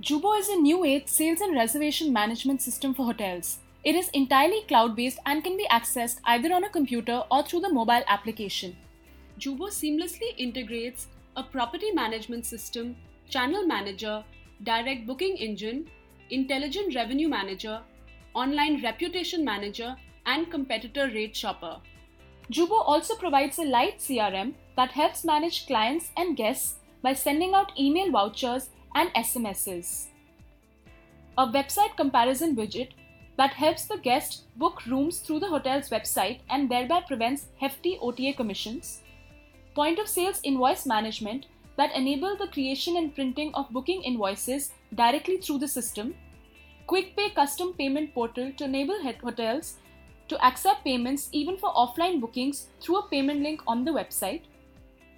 Jabo is a new age sales and reservation management system for hotels. It is entirely cloud-based and can be accessed either on a computer or through the mobile application. Jabo seamlessly integrates a property management system, channel manager, direct booking engine, intelligent revenue manager, online reputation manager, and competitor rate shopper. Jabo also provides a light CRM that helps manage clients and guests by sending out email vouchers and SMSs. A website comparison widget that helps the guest book rooms through the hotel's website and thereby prevents hefty OTA commissions. Point of sales invoice management that enable the creation and printing of booking invoices directly through the system. Quick Pay custom payment portal to enable hotels to accept payments even for offline bookings through a payment link on the website.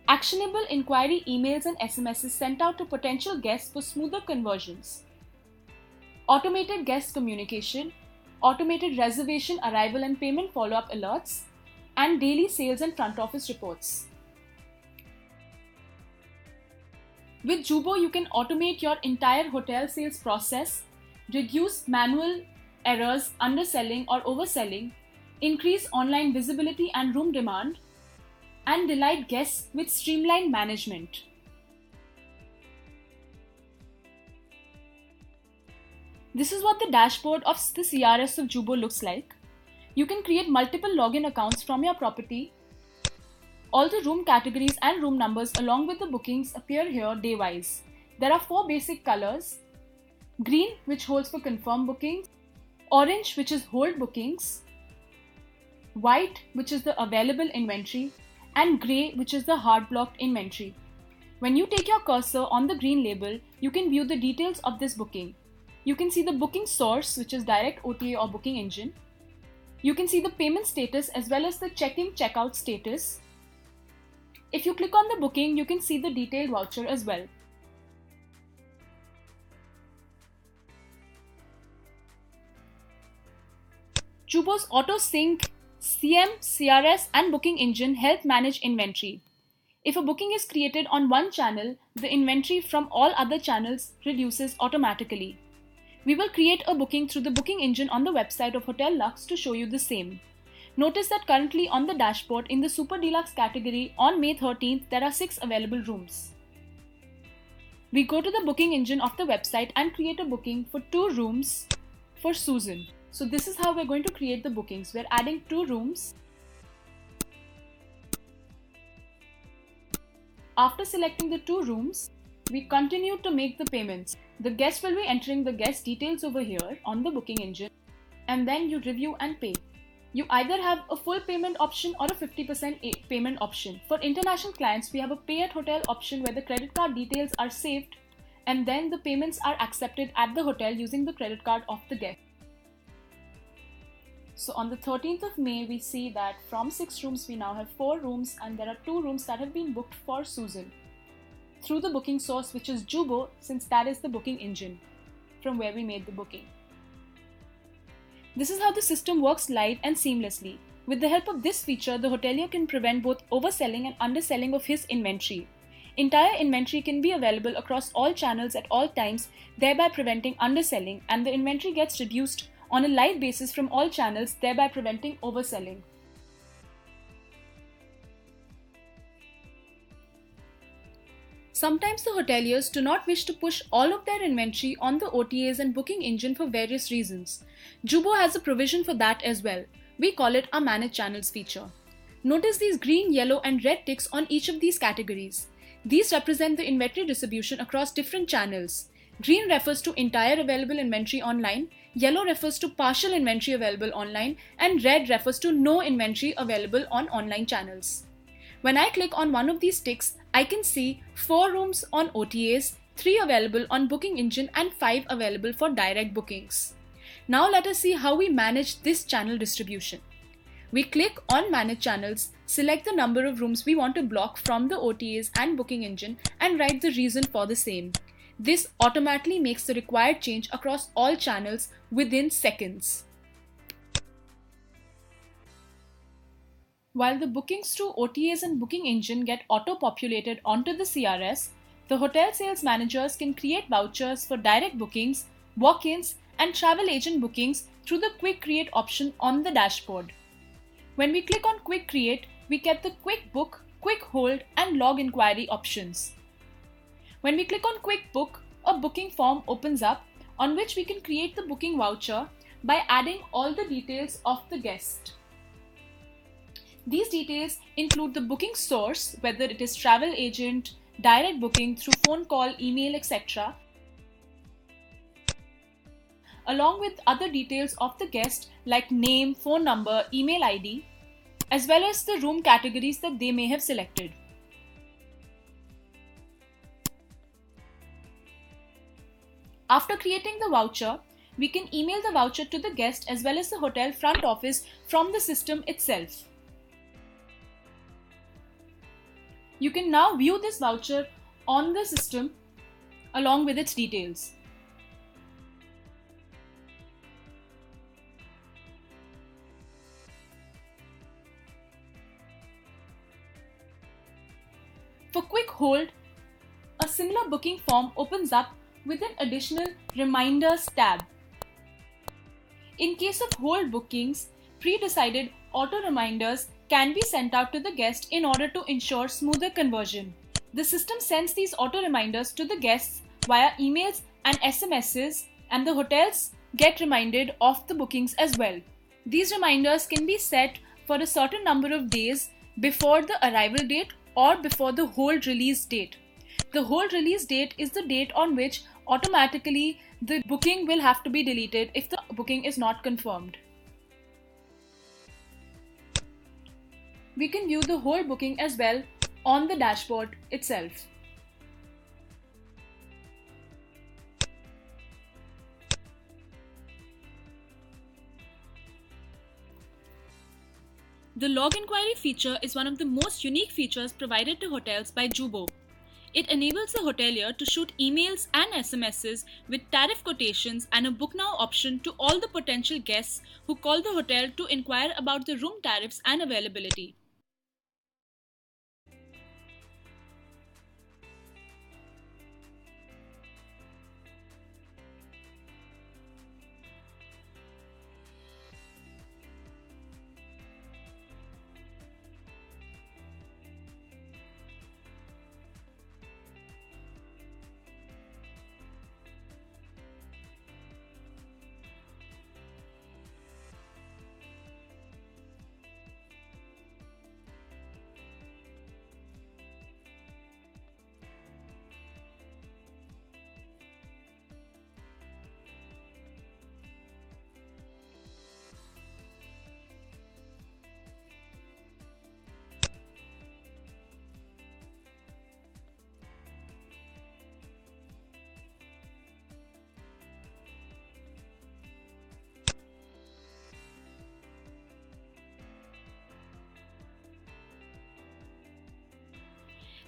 Actionable inquiry emails and SMSs sent out to potential guests for smoother conversions. Automated guest communication, automated reservation arrival and payment follow-up alerts, and daily sales and front office reports. With Jabo, you can automate your entire hotel sales process, reduce manual errors, underselling or overselling, increase online visibility and room demand, and delight guests with streamlined management. This is what the dashboard of the CRS of Jabo looks like. You can create multiple login accounts from your property. All the room categories and room numbers along with the bookings appear here day-wise. There are 4 basic colors: green, which holds for confirmed bookings, orange, which is hold bookings, white, which is the available inventory, and grey, which is the hard blocked inventory. When you take your cursor on the green label, you can view the details of this booking. You can see the booking source, which is direct OTA or booking engine. You can see the payment status as well as the check-in checkout status. If you click on the booking, you can see the detailed voucher as well. Jabo's auto sync CM, CRS and booking engine help manage inventory. If a booking is created on one channel, the inventory from all other channels reduces automatically. We will create a booking through the booking engine on the website of Hotel Lux to show you the same. Notice that currently on the dashboard in the Super Deluxe category on May 13th, there are 6 available rooms. We go to the booking engine of the website and create a booking for 2 rooms for Susan. So this is how we're going to create the bookings. We're adding 2 rooms. After selecting the 2 rooms, we continue to make the payments. The guest will be entering the guest details over here on the booking engine, and then you review and pay. You either have a full payment option or a 50% payment option. For international clients, we have a pay at hotel option where the credit card details are saved and then the payments are accepted at the hotel using the credit card of the guest. So on the 13th of May, we see that from 6 rooms, we now have 4 rooms and there are 2 rooms that have been booked for Susan through the booking source, which is Jabo, since that is the booking engine from where we made the booking. This is how the system works live and seamlessly. With the help of this feature, the hotelier can prevent both overselling and underselling of his inventory. Entire inventory can be available across all channels at all times, thereby preventing underselling, and the inventory gets reduced on a live basis from all channels, thereby preventing overselling. Sometimes the hoteliers do not wish to push all of their inventory on the OTAs and booking engine for various reasons. Jabo has a provision for that as well. We call it a Manage Channels feature. Notice these green, yellow and red ticks on each of these categories. These represent the inventory distribution across different channels. Green refers to entire available inventory online, yellow refers to partial inventory available online, and red refers to no inventory available on online channels. When I click on one of these ticks, I can see 4 rooms on OTAs, 3 available on booking engine and 5 available for direct bookings. Now let us see how we manage this channel distribution. We click on Manage Channels, select the number of rooms we want to block from the OTAs and booking engine and write the reason for the same. This automatically makes the required change across all channels within seconds. While the bookings through OTAs and booking engine get auto-populated onto the CRS, The hotel sales managers can create vouchers for direct bookings, walk-ins, and travel agent bookings through the Quick Create option on the dashboard. When we click on Quick Create, we get the Quick Book, Quick Hold, and Log Inquiry options. When we click on Quick Book, a booking form opens up on which we can create the booking voucher by adding all the details of the guest. These details include the booking source, whether it is travel agent, direct booking through phone call, email, etc., along with other details of the guest like name, phone number, email ID, as well as the room categories that they may have selected. After creating the voucher, we can email the voucher to the guest as well as the hotel front office from the system itself. You can now view this voucher on the system along with its details. For Quick Hold, a similar booking form opens up with an additional Reminders tab. In case of hold bookings, pre-decided auto reminders can be sent out to the guest in order to ensure smoother conversion. The system sends these auto reminders to the guests via emails and SMSs, and the hotels get reminded of the bookings as well. These reminders can be set for a certain number of days before the arrival date or before the hold release date. The hold release date is the date on which automatically the booking will have to be deleted if the booking is not confirmed. We can view the whole booking as well on the dashboard itself. The log inquiry feature is one of the most unique features provided to hotels by Jabo. It enables the hotelier to shoot emails and SMSs with tariff quotations and a book now option to all the potential guests who call the hotel to inquire about the room tariffs and availability.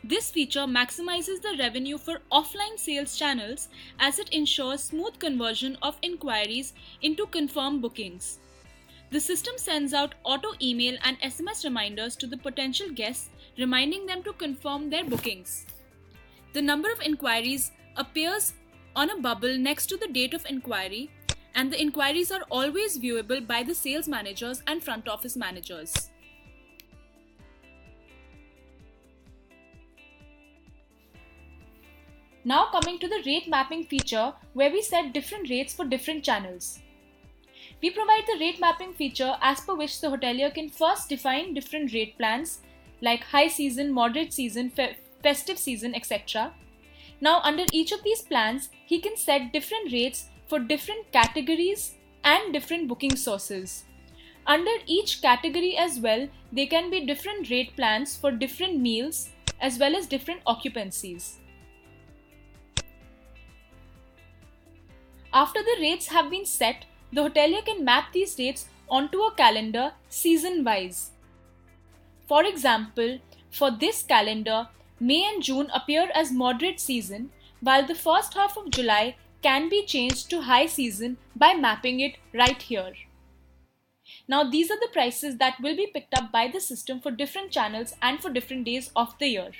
This feature maximizes the revenue for offline sales channels as it ensures smooth conversion of inquiries into confirmed bookings. The system sends out auto email and SMS reminders to the potential guests, reminding them to confirm their bookings. The number of inquiries appears on a bubble next to the date of inquiry, and the inquiries are always viewable by the sales managers and front office managers. Now coming to the rate mapping feature, where we set different rates for different channels. We provide the rate mapping feature as per which the hotelier can first define different rate plans like high season, moderate season, festive season, etc. Now under each of these plans, he can set different rates for different categories and different booking sources. Under each category as well, there can be different rate plans for different meals as well as different occupancies. After the rates have been set, the hotelier can map these rates onto a calendar season-wise. For example, for this calendar, May and June appear as moderate season, while the first half of July can be changed to high season by mapping it right here. Now these are the prices that will be picked up by the system for different channels and for different days of the year.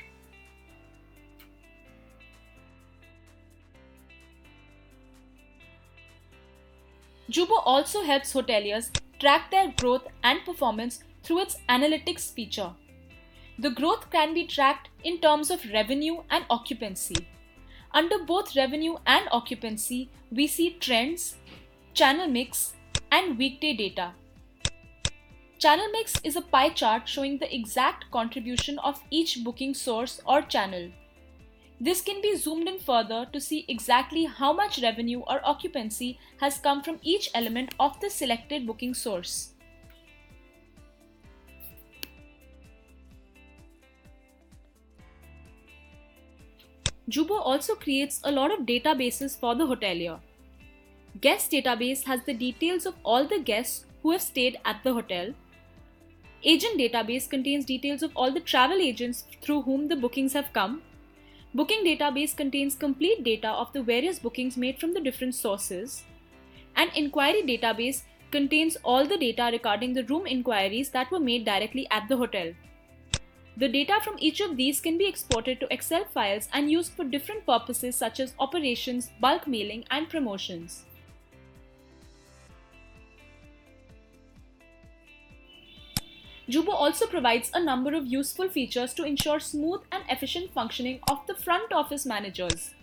Jabo also helps hoteliers track their growth and performance through its analytics feature. The growth can be tracked in terms of revenue and occupancy. Under both revenue and occupancy, we see trends, channel mix, and weekday data. Channel mix is a pie chart showing the exact contribution of each booking source or channel. This can be zoomed in further to see exactly how much revenue or occupancy has come from each element of the selected booking source. Jabo also creates a lot of databases for the hotelier. Guest database has the details of all the guests who have stayed at the hotel. Agent database contains details of all the travel agents through whom the bookings have come. Booking database contains complete data of the various bookings made from the different sources. And inquiry database contains all the data regarding the room inquiries that were made directly at the hotel. The data from each of these can be exported to Excel files and used for different purposes such as operations, bulk mailing, and promotions. Jabo also provides a number of useful features to ensure smooth and efficient functioning of the front office managers.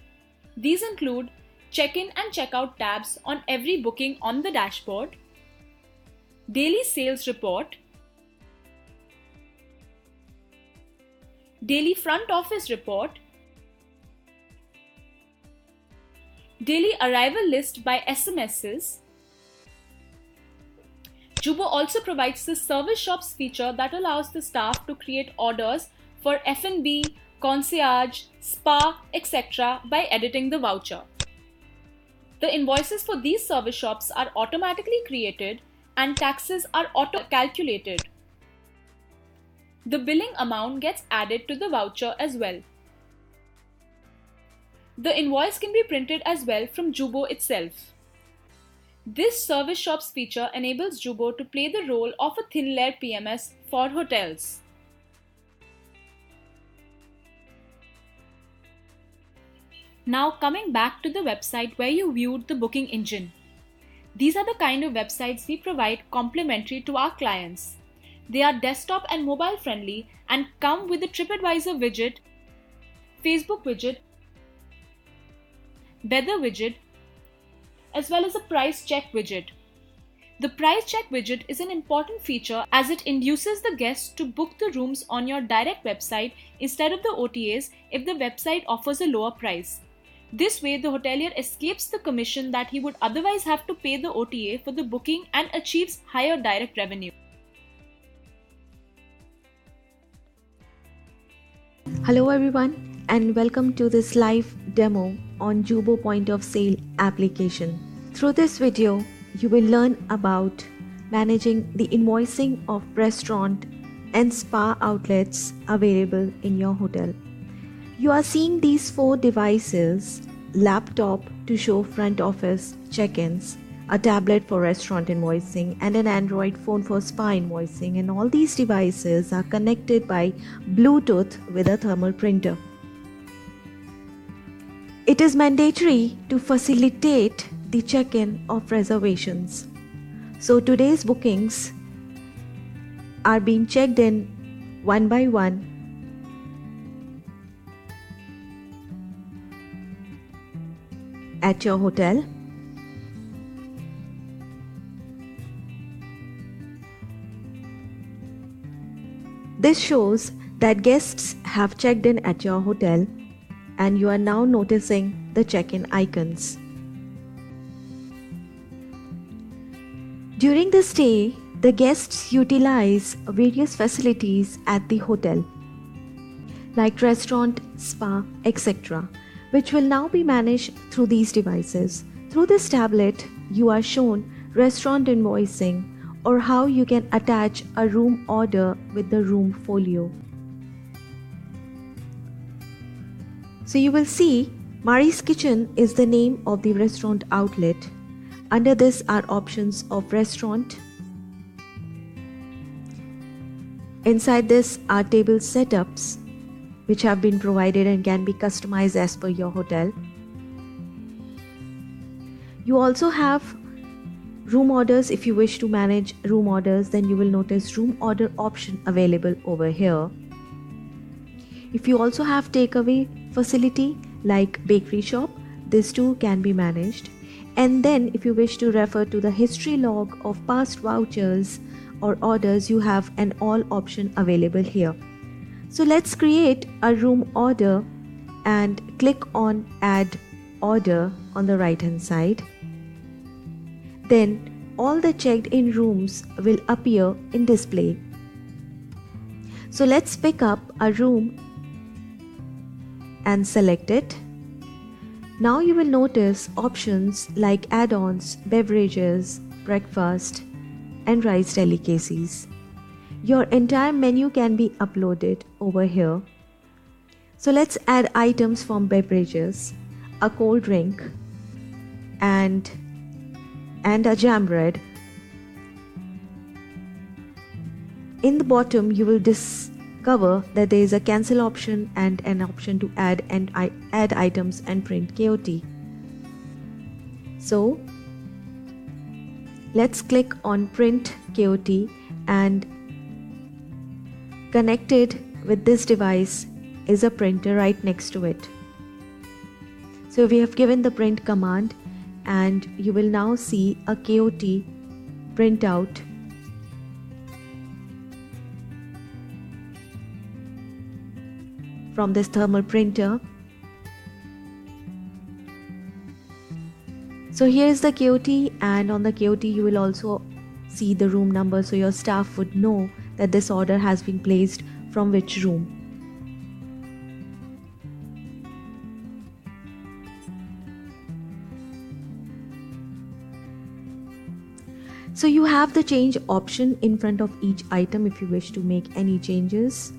These include check-in and check-out tabs on every booking on the dashboard, daily sales report, daily front office report, daily arrival list by SMSs. Jabo also provides the service shops feature that allows the staff to create orders for F&B, concierge, spa, etc. by editing the voucher. The invoices for these service shops are automatically created and taxes are auto-calculated. The billing amount gets added to the voucher as well. The invoice can be printed as well from Jabo itself. This service shops feature enables Jabo to play the role of a thin layer PMS for hotels. Now coming back to the website where you viewed the booking engine. These are the kind of websites we provide complimentary to our clients. They are desktop and mobile friendly and come with the TripAdvisor widget, Facebook widget, weather widget, as well as a price check widget. The price check widget is an important feature as it induces the guests to book the rooms on your direct website instead of the OTAs if the website offers a lower price. This way, the hotelier escapes the commission that he would otherwise have to pay the OTA for the booking and achieves higher direct revenue. Hello everyone and welcome to this live demo on Jabo Point of Sale application. Through this video, you will learn about managing the invoicing of restaurant and spa outlets available in your hotel. You are seeing these 4 devices: laptop to show front office check-ins, a tablet for restaurant invoicing, and an Android phone for spa invoicing, and all these devices are connected by Bluetooth with a thermal printer. It is mandatory to facilitate the check-in of reservations. So today's bookings are being checked in one by one at your hotel. This shows that guests have checked in at your hotel and you are now noticing the check-in icons. During the stay, the guests utilize various facilities at the hotel, like restaurant, spa, etc., which will now be managed through these devices. Through this tablet, you are shown restaurant invoicing or how you can attach a room order with the room folio. So you will see Mari's Kitchen is the name of the restaurant outlet. Under this are options of restaurant. Inside this are table setups which have been provided and can be customized as per your hotel. You also have Room orders, if you wish to manage room orders, then you will notice room order option available over here. If you also have takeaway facility like bakery shop, this too can be managed. And then if you wish to refer to the history log of past vouchers or orders, you have an all option available here. So let's create a room order and click on add order on the right hand side. Then all the checked in rooms will appear in display. So let's pick up a room and select it. Now you will notice options like add-ons, beverages, breakfast and rice delicacies. Your entire menu can be uploaded over here. So let's add items from beverages, a cold drink and a jam bread. In the bottom you will discover that there is a cancel option and an option to add items and print KOT. So let's click on print KOT, and connected with this device is a printer right next to it. So we have given the print command and you will now see a KOT printout from this thermal printer. So here is the KOT, and on the KOT you will also see the room number, so your staff would know that this order has been placed from which room. So you have the change option in front of each item if you wish to make any changes.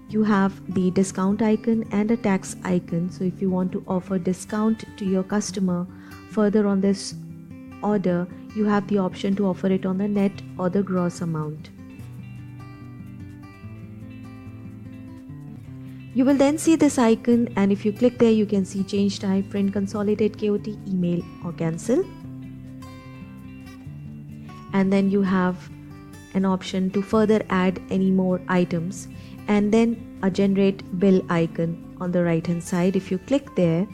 You have the discount icon and a tax icon. So if you want to offer discount to your customer further on this order, you have the option to offer it on the net or the gross amount. You will then see this icon, and if you click there you can see change type, print, consolidate, KOT, email or cancel. And then you have an option to further add any more items, and then a generate bill icon on the right hand side. If you click there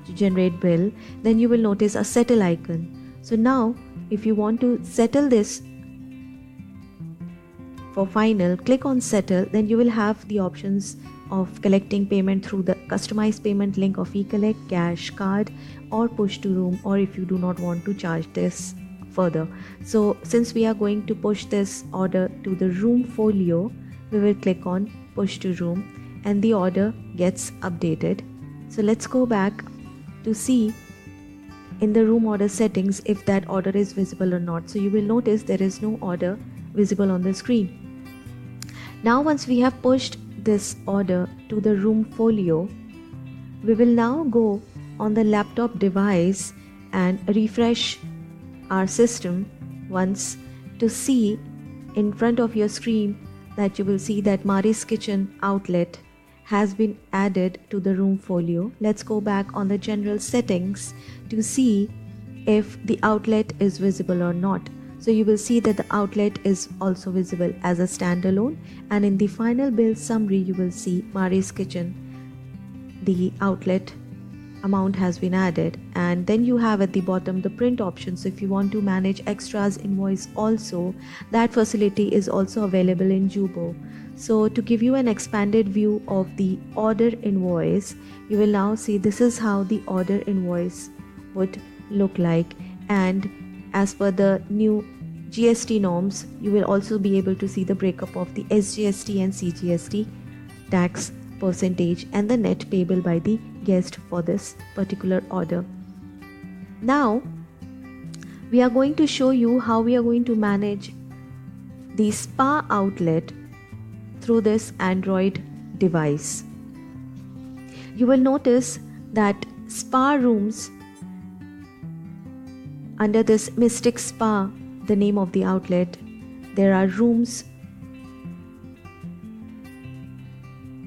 to generate bill, then you will notice a settle icon. So now if you want to settle this for final, click on settle. Then you will have the options of collecting payment through the customized payment link of eCollect, cash, card or push to room, or if you do not want to charge this further. So since we are going to push this order to the room folio, we will click on push to room and the order gets updated. So let's go back to see in the room order settings if that order is visible or not. So you will notice there is no order visible on the screen. Now once we have pushed this order to the room folio, we will now go on the laptop device and refresh our system once to see in front of your screen that you will see that Mari's Kitchen outlet has been added to the room folio. Let's go back on the general settings to see if the outlet is visible or not. So you will see that the outlet is also visible as a standalone, and in the final bill summary you will see Mari's Kitchen, the outlet amount has been added, and then you have at the bottom the print option. So if you want to manage extras invoice also, that facility is also available in Jabo. So to give you an expanded view of the order invoice, you will now see this is how the order invoice would look like, and as per the new GST norms, you will also be able to see the breakup of the SGST and CGST tax percentage and the net payable by the guest for this particular order. Now we are going to show you how we are going to manage the spa outlet through this Android device. You will notice that spa rooms, under this Mystic Spa, the name of the outlet, there are rooms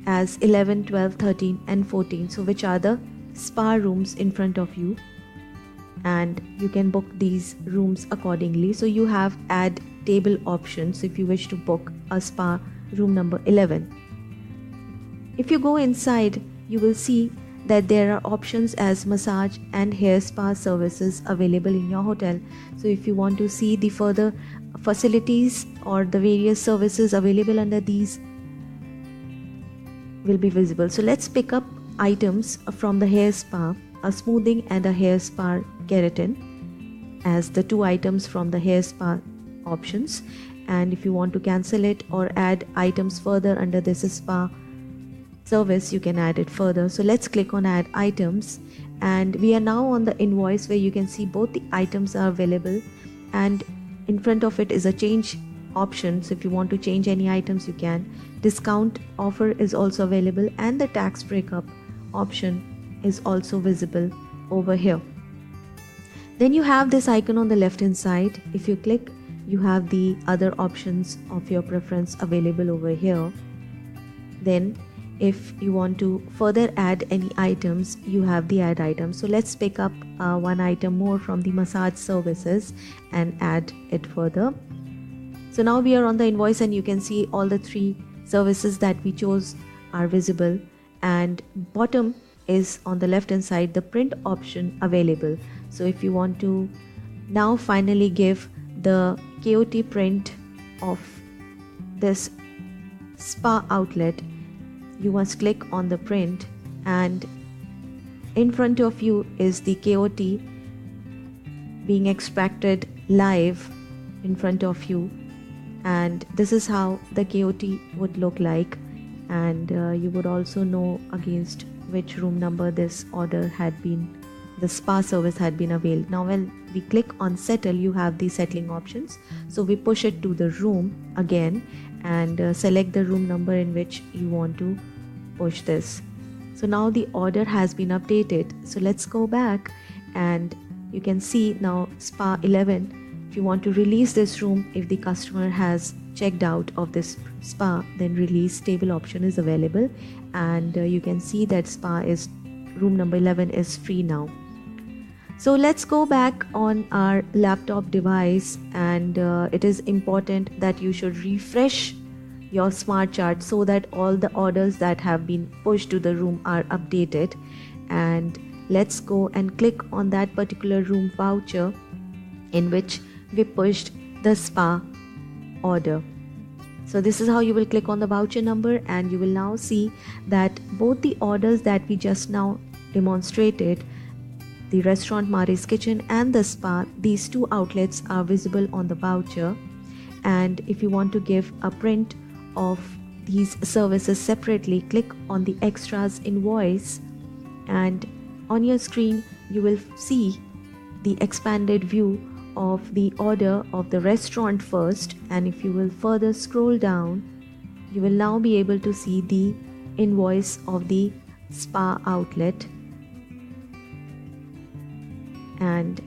as 11, 12, 13 and 14. So which are the spa rooms in front of you, and you can book these rooms accordingly. So you have add table options if you wish to book a spa room number 11. If you go inside, you will see that there are options as massage and hair spa services available in your hotel. So if you want to see the further facilities or the various services available under these will be visible. So let's pick up items from the hair spa, a smoothing and a hair spa keratin as the two items from the hair spa options. And if you want to cancel it or add items further under this spa service, you can add it further. So let's click on add items, and we are now on the invoice where you can see both the items are available, and in front of it is a change option. So if you want to change any items, you can. Discount offer is also available, and the tax breakup option is also visible over here. Then you have this icon on the left hand side. If you click, you have the other options of your preference available over here. Then if you want to further add any items, you have the add items. So let's pick up one item more from the massage services and add it further. So now we are on the invoice, and you can see all the three services that we chose are visible, and bottom is on the left hand side the print option available. So if you want to now finally give the KOT print of this spa outlet, you must click on the print, and in front of you is the KOT being extracted live in front of you, and this is how the KOT would look like, and you would also know against which room number this order had been, the spa service had been availed. Now when we click on settle, you have the settling options. So we push it to the room again and select the room number in which you want to push this. So now the order has been updated. So let's go back, and you can see now spa 11. If you want to release this room, if the customer has checked out of this spa, then release table option is available, and you can see that spa is room number 11 is free now. So let's go back on our laptop device, and it is important that you should refresh your smart chart so that all the orders that have been pushed to the room are updated. And let's go and click on that particular room voucher in which we pushed the spa order. So this is how you will click on the voucher number, and you will now see that both the orders that we just now demonstrated, the restaurant Mari's Kitchen and the spa, these two outlets are visible on the voucher. And if you want to give a print of these services separately, click on the extras invoice, and on your screen you will see the expanded view of the order of the restaurant first, and if you will further scroll down, you will now be able to see the invoice of the spa outlet and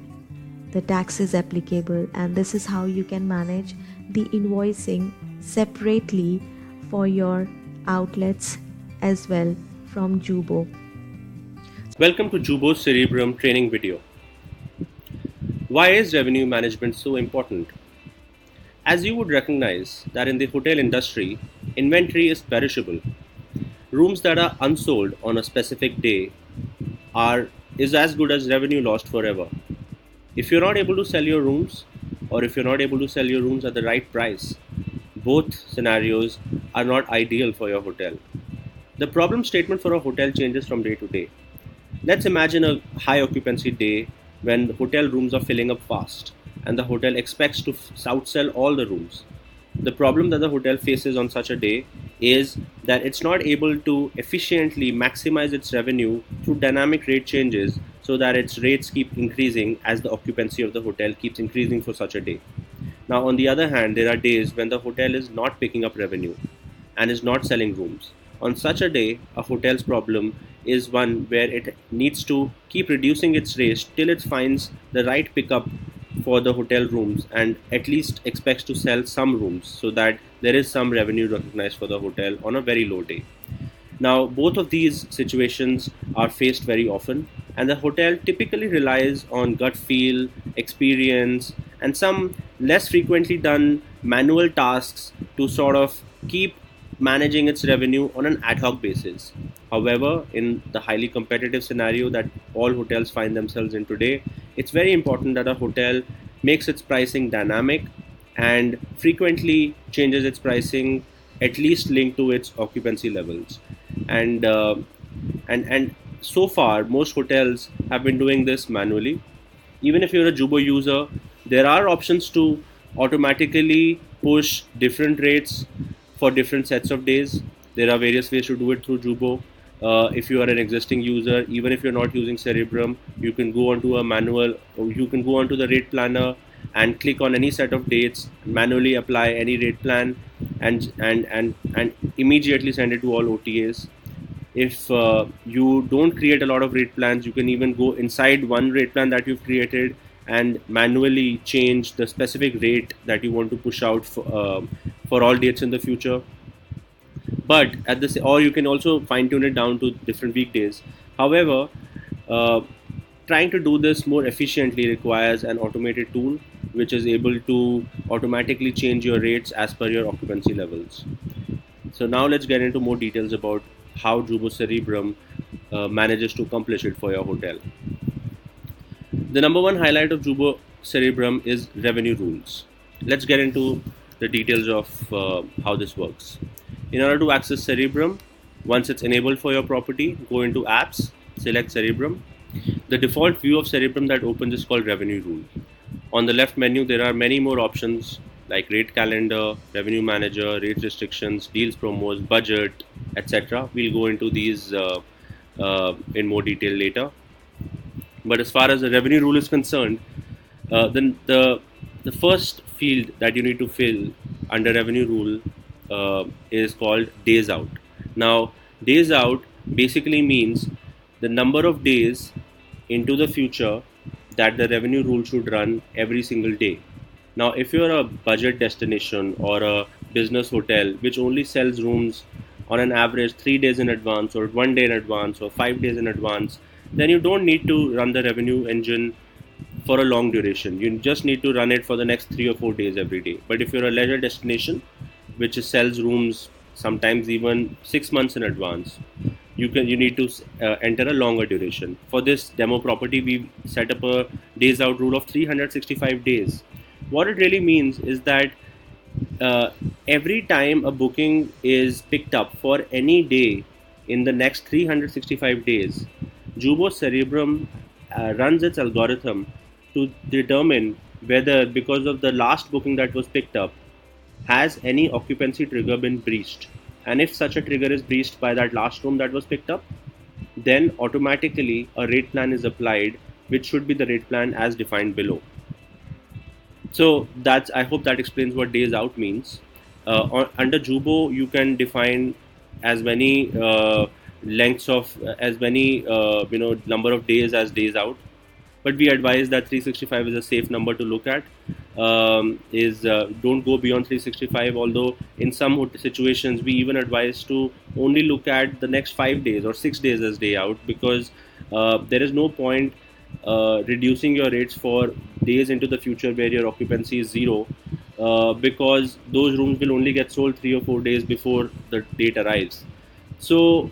the taxes applicable. And this is how you can manage the invoicing separately for your outlets as well from Jubo. Welcome to Jubo's Cerebrum training video. Why is revenue management so important? As you would recognize that in the hotel industry, inventory is perishable. Rooms that are unsold on a specific day is as good as revenue lost forever. If you're not able to sell your rooms, or if you're not able to sell your rooms at the right price, both scenarios are not ideal for your hotel. The problem statement for a hotel changes from day to day. Let's imagine a high occupancy day when the hotel rooms are filling up fast and the hotel expects to outsell all the rooms. The problem that the hotel faces on such a day is that it's not able to efficiently maximize its revenue through dynamic rate changes so that its rates keep increasing as the occupancy of the hotel keeps increasing for such a day. Now, on the other hand, there are days when the hotel is not picking up revenue and is not selling rooms. On such a day, a hotel's problem is one where it needs to keep reducing its rates till it finds the right pickup for the hotel rooms and at least expects to sell some rooms so that there is some revenue recognized for the hotel on a very low day. Now, both of these situations are faced very often, and the hotel typically relies on gut feel, experience, and some less frequently done manual tasks to sort of keep managing its revenue on an ad hoc basis. However, in the highly competitive scenario that all hotels find themselves in today, it's very important that a hotel makes its pricing dynamic and frequently changes its pricing, at least linked to its occupancy levels. And and so far, most hotels have been doing this manually. Even if you're a Jabo user, there are options to automatically push different rates for different sets of days. There are various ways to do it through Jabo. If you are an existing user, even if you're not using Cerebrum, you can go onto a manual, or you can go onto the rate planner and click on any set of dates, manually apply any rate plan, and immediately send it to all OTAs. If you don't create a lot of rate plans, you can even go inside one rate plan that you've created and manually change the specific rate that you want to push out for all dates in the future. But at this, or you can also fine tune it down to different weekdays. However, uh, trying to do this more efficiently requires an automated tool which is able to automatically change your rates as per your occupancy levels. So now let's get into more details about how Jabo Cerebrum manages to accomplish it for your hotel. The number one highlight of Jabo Cerebrum is revenue rules. Let's get into the details of how this works. In order to access Cerebrum, once it's enabled for your property, go into apps, select Cerebrum. The default view of Cerebrum that opens is called revenue rule. On the left menu, there are many more options like rate calendar, revenue manager, rate restrictions, deals promos, budget, etc. We'll go into these in more detail later. But as far as the revenue rule is concerned, then the first field that you need to fill under revenue rule is called days out. Now, days out basically means the number of days into the future that the revenue rule should run every single day. Now, if you're a budget destination or a business hotel which only sells rooms on an average 3 days in advance, or 1 day in advance, or 5 days in advance, then you don't need to run the revenue engine for a long duration. You just need to run it for the next 3 or 4 days every day. But if you're a leisure destination which sells rooms sometimes even 6 months in advance, you need to enter a longer duration. For this demo property, we set up a days out rule of 365 days. What it really means is that every time a booking is picked up for any day in the next 365 days, Jabo Cerebrum runs its algorithm to determine whether, because of the last booking that was picked up, has any occupancy trigger been breached. And if such a trigger is breached by that last room that was picked up, then automatically a rate plan is applied, which should be the rate plan as defined below. So I hope that explains what days out means. Under Jabo, you can define as many lengths of as many number of days as days out, but we advise that 365 is a safe number to look at. Don't go beyond 365, although in some situations we even advise to only look at the next 5 days or 6 days as day out, because there is no point reducing your rates for days into the future where your occupancy is zero, because those rooms will only get sold 3 or 4 days before the date arrives. So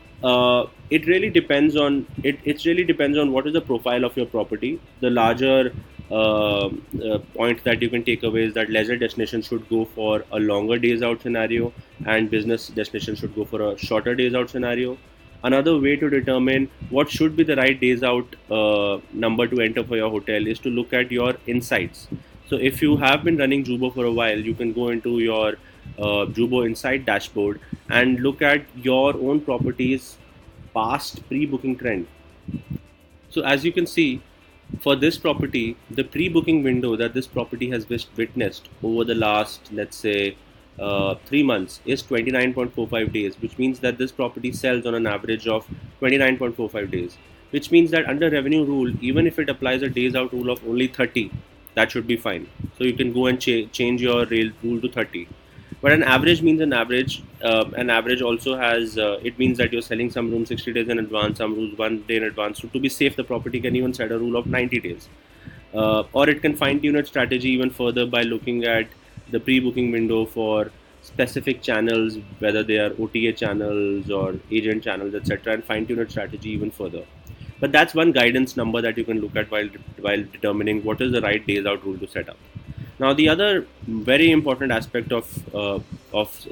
it really depends on what is the profile of your property. The larger point that you can take away is that leisure destinations should go for a longer days out scenario, and business destinations should go for a shorter days out scenario. Another way to determine what should be the right days out number to enter for your hotel is to look at your insights. So if you have been running Jabo for a while, you can go into your Jabo Insight dashboard and look at your own property's past pre-booking trend. So as you can see, for this property, the pre-booking window that this property has witnessed over the last, let's say, 3 months is 29.45 days, which means that this property sells on an average of 29.45 days, which means that under revenue rule, even if it applies a days out rule of only 30, that should be fine. So you can go and change your rule to 30. But an average means an average. An average also has, it means that you're selling some rooms 60 days in advance, some rooms 1 day in advance. So to be safe, the property can even set a rule of 90 days. Or it can fine-tune its strategy even further by looking at the pre-booking window for specific channels, whether they are OTA channels or agent channels, etc., and fine-tune its strategy even further. But that's one guidance number that you can look at while determining what is the right days out rule to set up. Now, the other very important aspect of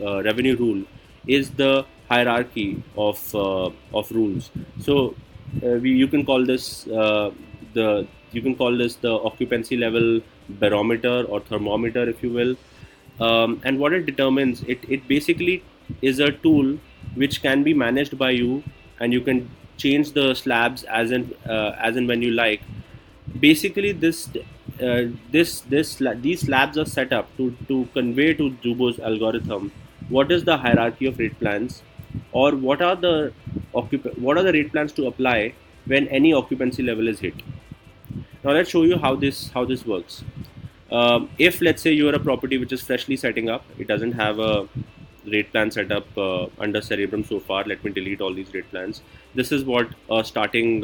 revenue rule is the hierarchy of rules. So, you can call this the occupancy level barometer or thermometer, if you will. And what it determines, it basically is a tool which can be managed by you, and you can change the slabs as and when you like. Basically, these slabs are set up to convey to Jubo's algorithm what is the hierarchy of rate plans, or what are the rate plans to apply when any occupancy level is hit. Now let's show you how this works. If let's say you are a property which is freshly setting up, it doesn't have a rate plan set up under Cerebrum so far. Let me delete all these rate plans. This is what a starting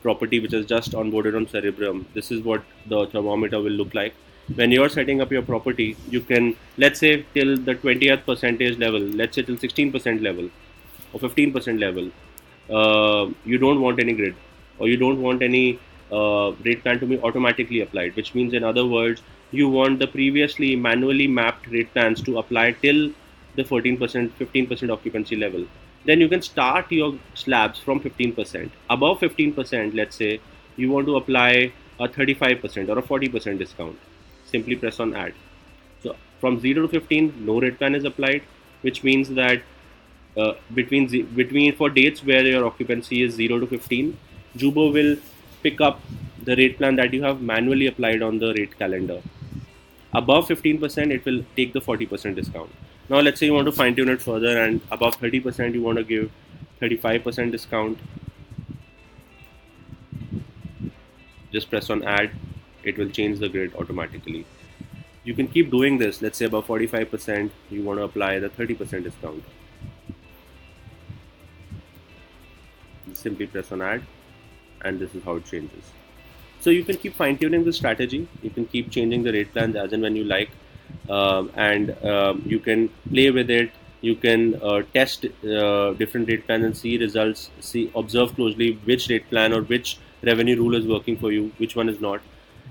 property which is just onboarded on Cerebrum. This is what the thermometer will look like. When you're setting up your property, you can, let's say till the 20th percentage level, let's say till 16% level or 15% level, you don't want any grid, or you don't want any rate plan to be automatically applied, which means, in other words, you want the previously manually mapped rate plans to apply till the 14%, 15% occupancy level. Then you can start your slabs from 15%. Above 15%, let's say you want to apply a 35% or a 40% discount. Simply press on add. So from 0 to 15, no rate plan is applied, which means that between for dates where your occupancy is 0 to 15, Jubo will pick up the rate plan that you have manually applied on the rate calendar. Above 15%, it will take the 40% discount. Now let's say you want to fine tune it further, and above 30% you want to give 35% discount. Just press on add, it will change the grid automatically. You can keep doing this. Let's say above 45% you want to apply the 30% discount. Simply press on add, and this is how it changes. So you can keep fine tuning the strategy, you can keep changing the rate plans as and when you like, and you can play with it. You can test different rate plans and see results, observe closely which rate plan or which revenue rule is working for you, which one is not.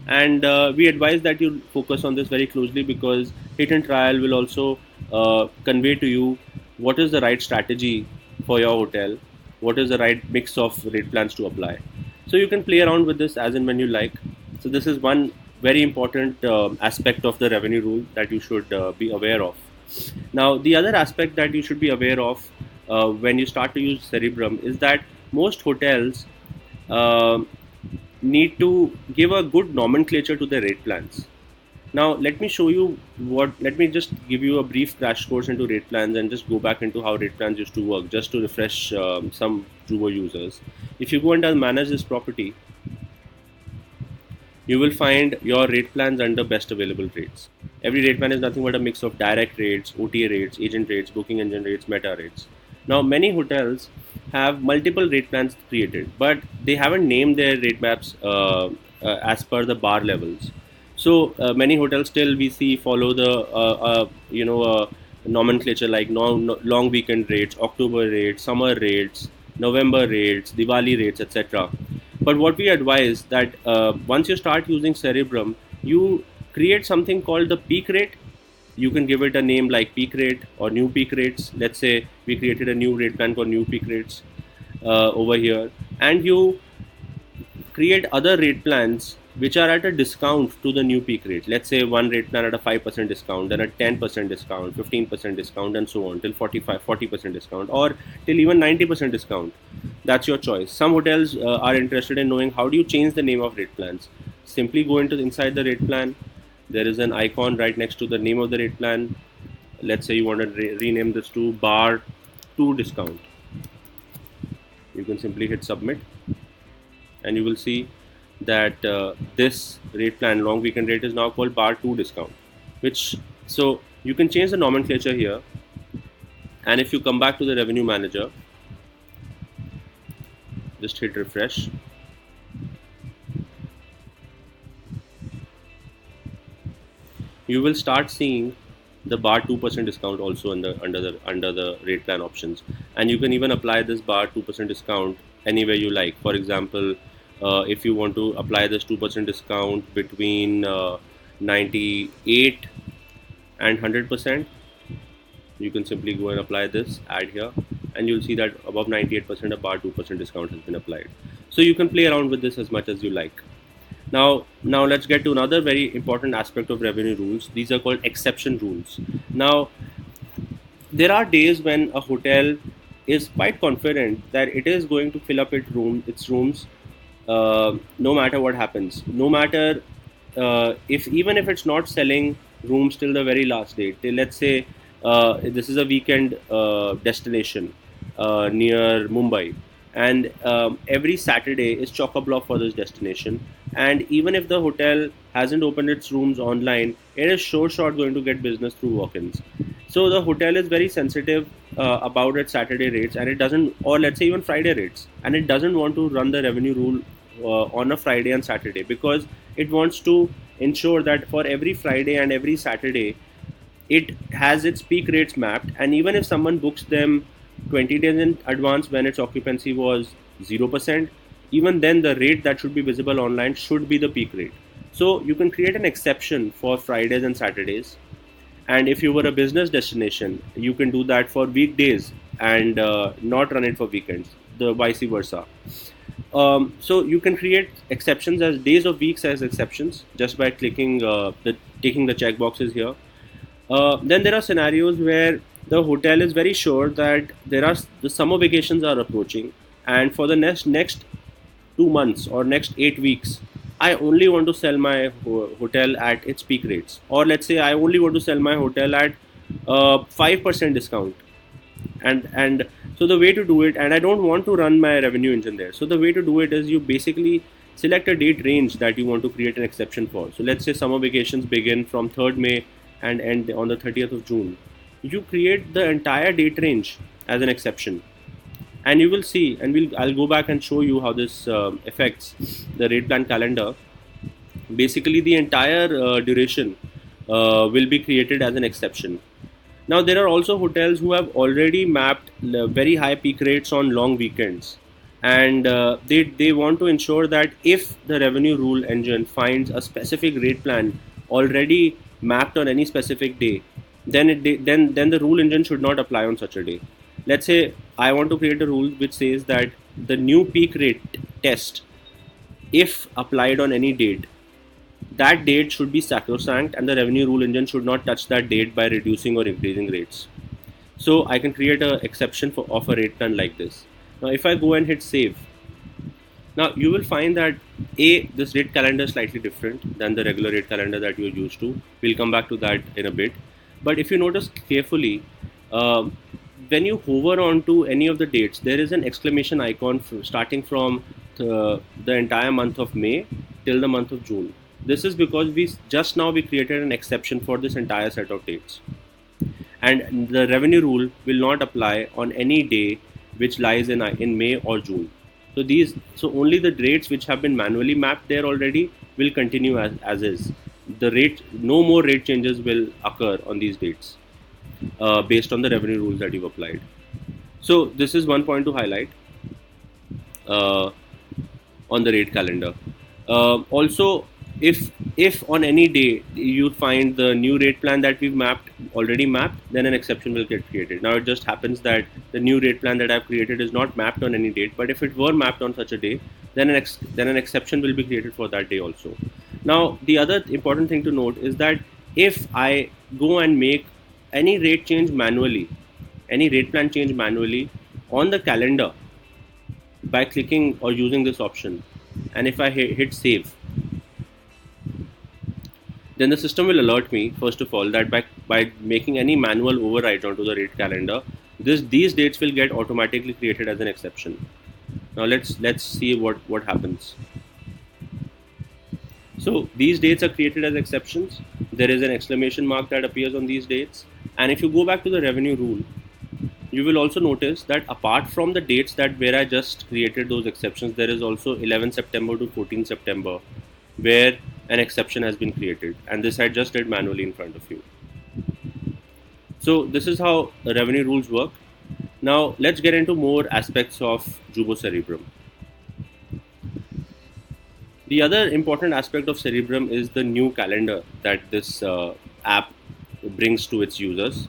And we advise that you focus on this very closely, because hit and trial will also convey to you what is the right strategy for your hotel, what is the right mix of rate plans to apply. So you can play around with this as and when you like. So this is one very important aspect of the revenue rule that you should be aware of. Now, the other aspect that you should be aware of when you start to use Cerebrum is that most hotels need to give a good nomenclature to their rate plans. Now, let me show you let me just give you a brief crash course into rate plans and just go back into how rate plans used to work, just to refresh some Jubo users. If you go and manage this property, you will find your rate plans under best available rates. Every rate plan is nothing but a mix of direct rates, OTA rates, agent rates, booking engine rates, meta rates. Now, many hotels have multiple rate plans created, but they haven't named their rate maps as per the bar levels. So many hotels still we see follow the nomenclature like long weekend rates, October rates, summer rates, November rates, Diwali rates, etc. But what we advise that once you start using Cerebrum, you create something called the peak rate. You can give it a name like peak rate or new peak rates. Let's say we created a new rate plan called new peak rates over here, and you create other rate plans which are at a discount to the new peak rate. Let's say one rate plan at a 5% discount, then a 10% discount, 15% discount, and so on till 40% discount, or till even 90% discount. That's your choice. Some hotels are interested in knowing how do you change the name of rate plans. Simply go inside the rate plan. There is an icon right next to the name of the rate plan. Let's say you want to rename this to bar 2 discount. You can simply hit submit, and you will see that this rate plan, long weekend rate, is now called bar 2 discount. So You can change the nomenclature here, and if you come back to the revenue manager, just hit refresh. You will start seeing the bar 2% discount also under the rate plan options, and you can even apply this bar 2% discount anywhere you like. For example, if you want to apply this 2% discount between 98 and 100%, you can simply go and apply this, add here, and you'll see that above 98% a bar 2% discount has been applied. So you can play around with this as much as you like. Now let's get to another very important aspect of revenue rules. These are called exception rules. Now, there are days when a hotel is quite confident that it is going to fill up its rooms, no matter what happens. No matter even if it's not selling rooms till the very last day. Let's say this is a weekend destination near Mumbai, and every Saturday is chock-a-block for this destination. And even if the hotel hasn't opened its rooms online, it is sure shot going to get business through walk-ins. So the hotel is very sensitive about its Saturday rates, and it doesn't, or let's say even Friday rates, and it doesn't want to run the revenue rule on a Friday and Saturday, because it wants to ensure that for every Friday and every Saturday it has its peak rates mapped, and even if someone books them 20 days in advance when its occupancy was 0%, even then the rate that should be visible online should be the peak rate. So you can create an exception for Fridays and Saturdays, and if you were a business destination, you can do that for weekdays and not run it for weekends, the vice versa. So you can create exceptions as days of weeks as exceptions just by clicking taking the checkboxes here. Then there are scenarios where the hotel is very sure that the summer vacations are approaching, and for the next 2 months or next 8 weeks, I only want to sell my hotel at its peak rates, or let's say I only want to sell my hotel at 5% discount, and so the way to do it, and I don't want to run my revenue engine there. So the way to do it is you basically select a date range that you want to create an exception for. So let's say summer vacations begin from 3rd May and end on the 30th of June. You create the entire date range as an exception, and you will see, and I'll go back and show you how this affects the rate plan calendar. Basically, the entire duration will be created as an exception. Now, there are also hotels who have already mapped very high peak rates on long weekends, and they want to ensure that if the revenue rule engine finds a specific rate plan already mapped on any specific day, then the rule engine should not apply on such a day. Let's say I want to create a rule which says that the new peak rate test, if applied on any date, that date should be sacrosanct, and the revenue rule engine should not touch that date by reducing or increasing rates. So I can create an exception of a rate plan like this. Now if I go and hit save, now you will find that this rate calendar is slightly different than the regular rate calendar that you're used to. We'll come back to that in a bit. But if you notice carefully, when you hover onto any of the dates, there is an exclamation icon starting from the entire month of May till the month of June. This is because we created an exception for this entire set of dates, and the revenue rule will not apply on any day which lies in May or June. So only the rates which have been manually mapped there already will continue as is. No more rate changes will occur on these dates based on the revenue rules that you've applied. So this is one point to highlight on the rate calendar. Also, if on any day you find the new rate plan that we've already mapped, then an exception will get created. Now it just happens that the new rate plan that I've created is not mapped on any date, but if it were mapped on such a day, then an exception will be created for that day also. Now the other important thing to note is that if I go and make any rate change manually, any rate plan change manually on the calendar by clicking or using this option, and if I hit save, then the system will alert me, first of all, that by making any manual overrides onto the rate calendar, these dates will get automatically created as an exception. Now let's see what happens. So these dates are created as exceptions. there is an exclamation mark that appears on these dates. And if you go back to the revenue rule, you will also notice that apart from the dates that where I just created those exceptions, there is also 11 September to 14 September where an exception has been created, and this I just did manually in front of you. So this is how the revenue rules work. Now let's get into more aspects of Jubo Cerebrum. The other important aspect of Cerebrum is the new calendar that this app brings to its users.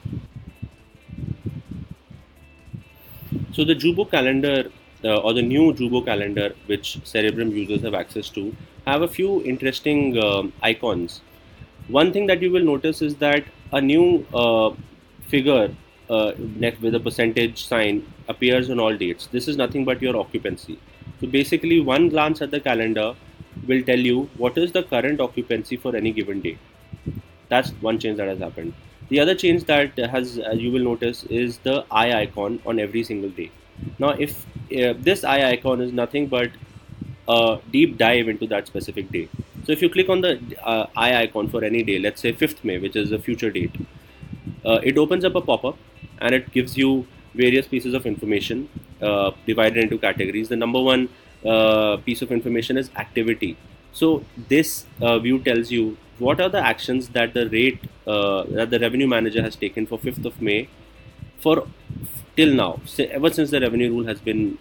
So the Jubo calendar or the new Jubo calendar, which Cerebrum users have access to, have a few interesting icons. One thing that you will notice is that a new figure next with a percentage sign appears on all dates. This is nothing but your occupancy. So basically, one glance at the calendar will tell you what is the current occupancy for any given day. That's one change that has happened. The other change that has, you will notice, is the eye icon on every single day. Now, if this eye icon is nothing but a deep dive into that specific day. So if you click on the eye icon for any day, let's say 5th May, which is a future date, it opens up a pop-up and it gives you various pieces of information divided into categories. The number one piece of information is activity. So this view tells you what are the actions that the revenue manager has taken for 5th of May for till now, ever since the revenue rule has been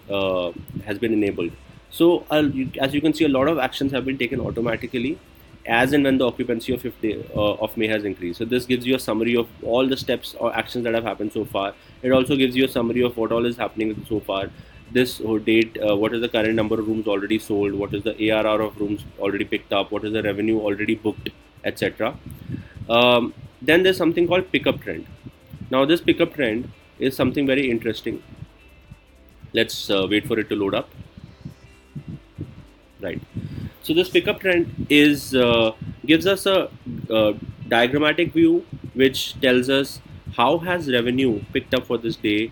enabled. So as you can see, a lot of actions have been taken automatically as and when the occupancy of 5th day of May has increased. So this gives you a summary of all the steps or actions that have happened so far. It also gives you a summary of what all is happening so far. This date, what is the current number of rooms already sold, what is the ARR of rooms already picked up, what is the revenue already booked, etc. Then there's something called pickup trend. Now this pickup trend is something very interesting. Let's wait for it to load up. Right. So this pickup trend is gives us a diagrammatic view which tells us how has revenue picked up for this day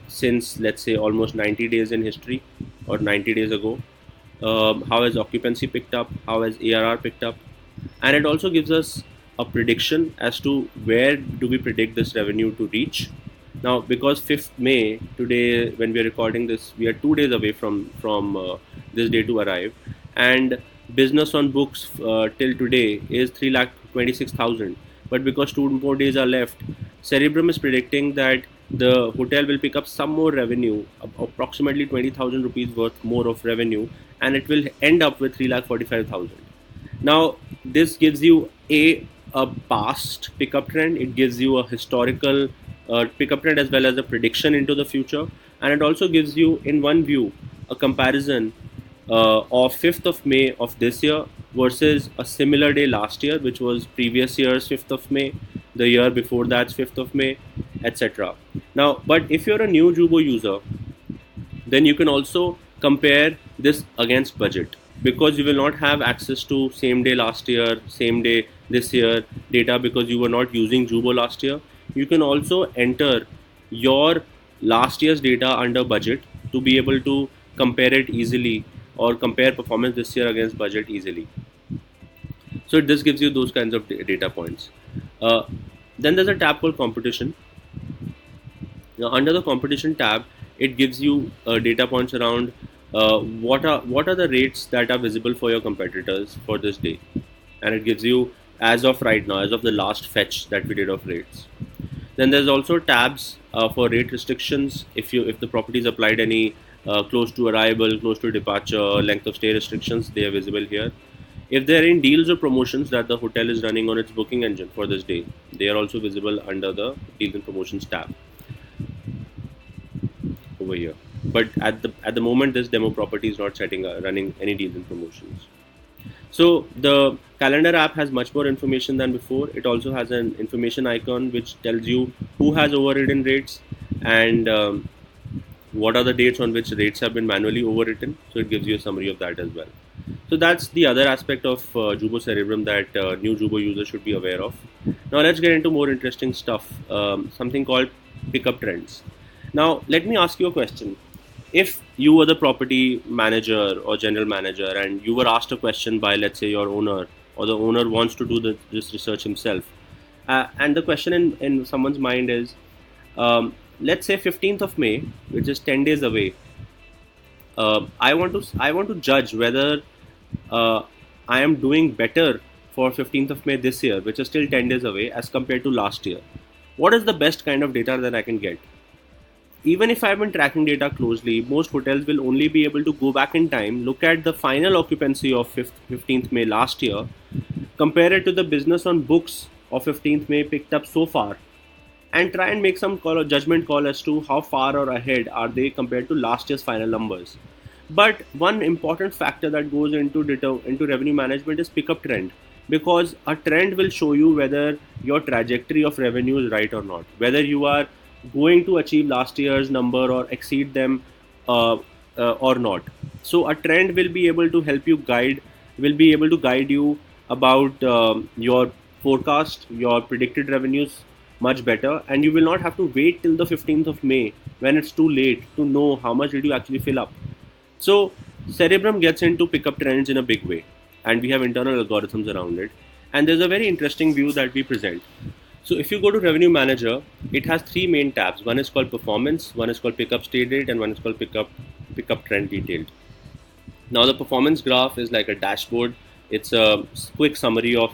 since, let's say, almost 90 days in history or 90 days ago. How has occupancy picked up, how has ARR picked up, and it also gives us a prediction as to where do we predict this revenue to reach. Now, because 5th May, today when we are recording this, we are 2 days away from this day to arrive, and business on books till today is 3,26,000. But because 2 more days are left, Cerebrum is predicting that the hotel will pick up some more revenue, approximately 20,000 rupees worth more of revenue, and it will end up with 3,45,000. Now, this gives you a past pickup trend. It gives you a historical pickup trend as well as a prediction into the future, and it also gives you in one view a comparison of 5th of May of this year versus a similar day last year, which was previous year's 5th of May, the year before that's 5th of May, etc. Now, but if you're a new Jubo user, then you can also compare this against budget, because you will not have access to same day last year, same day this year data because you were not using Jubo last year. You can also enter your last year's data under budget to be able to compare it easily or compare performance this year against budget easily. So this gives you those kinds of data points. Then there's a tab called competition. Now, under the competition tab, it gives you data points around what are the rates that are visible for your competitors for this day, and it gives you as of right now, as of the last fetch that we did of rates. Then there's also tabs for rate restrictions. If the properties applied any close to arrival, close to departure, length of stay restrictions, they are visible here. If there are any deals or promotions that the hotel is running on its booking engine for this day, they are also visible under the deals and promotions tab over here. But at the moment, this demo property is not running any deals and promotions. So the calendar app has much more information than before. It also has an information icon which tells you who has overridden rates and what are the dates on which rates have been manually overwritten. So it gives you a summary of that as well. So that's the other aspect of Jubo Cerebrum that new Jubo users should be aware of. Now let's get into more interesting stuff, something called pickup trends. Now let me ask you a question. If you were the property manager or general manager and you were asked a question by, let's say, your owner or the owner wants to do this research himself. And the question in someone's mind is, let's say 15th of May, which is 10 days away. I want to judge whether I am doing better for 15th of May this year, which is still 10 days away, as compared to last year. What is the best kind of data that I can get? Even if I've been tracking data closely, most hotels will only be able to go back in time, look at the final occupancy of 15th May last year, compare it to the business on books of 15th May picked up so far, and try and make some judgment call as to how far or ahead are they compared to last year's final numbers. But one important factor that goes into revenue management is pickup trend, because a trend will show you whether your trajectory of revenue is right or not, whether you are going to achieve last year's number or exceed them or not. So a trend will be able to help you guide you about your forecast, your predicted revenues much better, and you will not have to wait till the 15th of May when it's too late to know how much did you actually fill up. So Cerebrum gets into pickup trends in a big way, and we have internal algorithms around it, and there's a very interesting view that we present. So if you go to Revenue Manager, it has three main tabs. One is called Performance, one is called Pickup Stay Date, and one is called Pickup Trend Detailed. Now the performance graph is like a dashboard. It's a quick summary of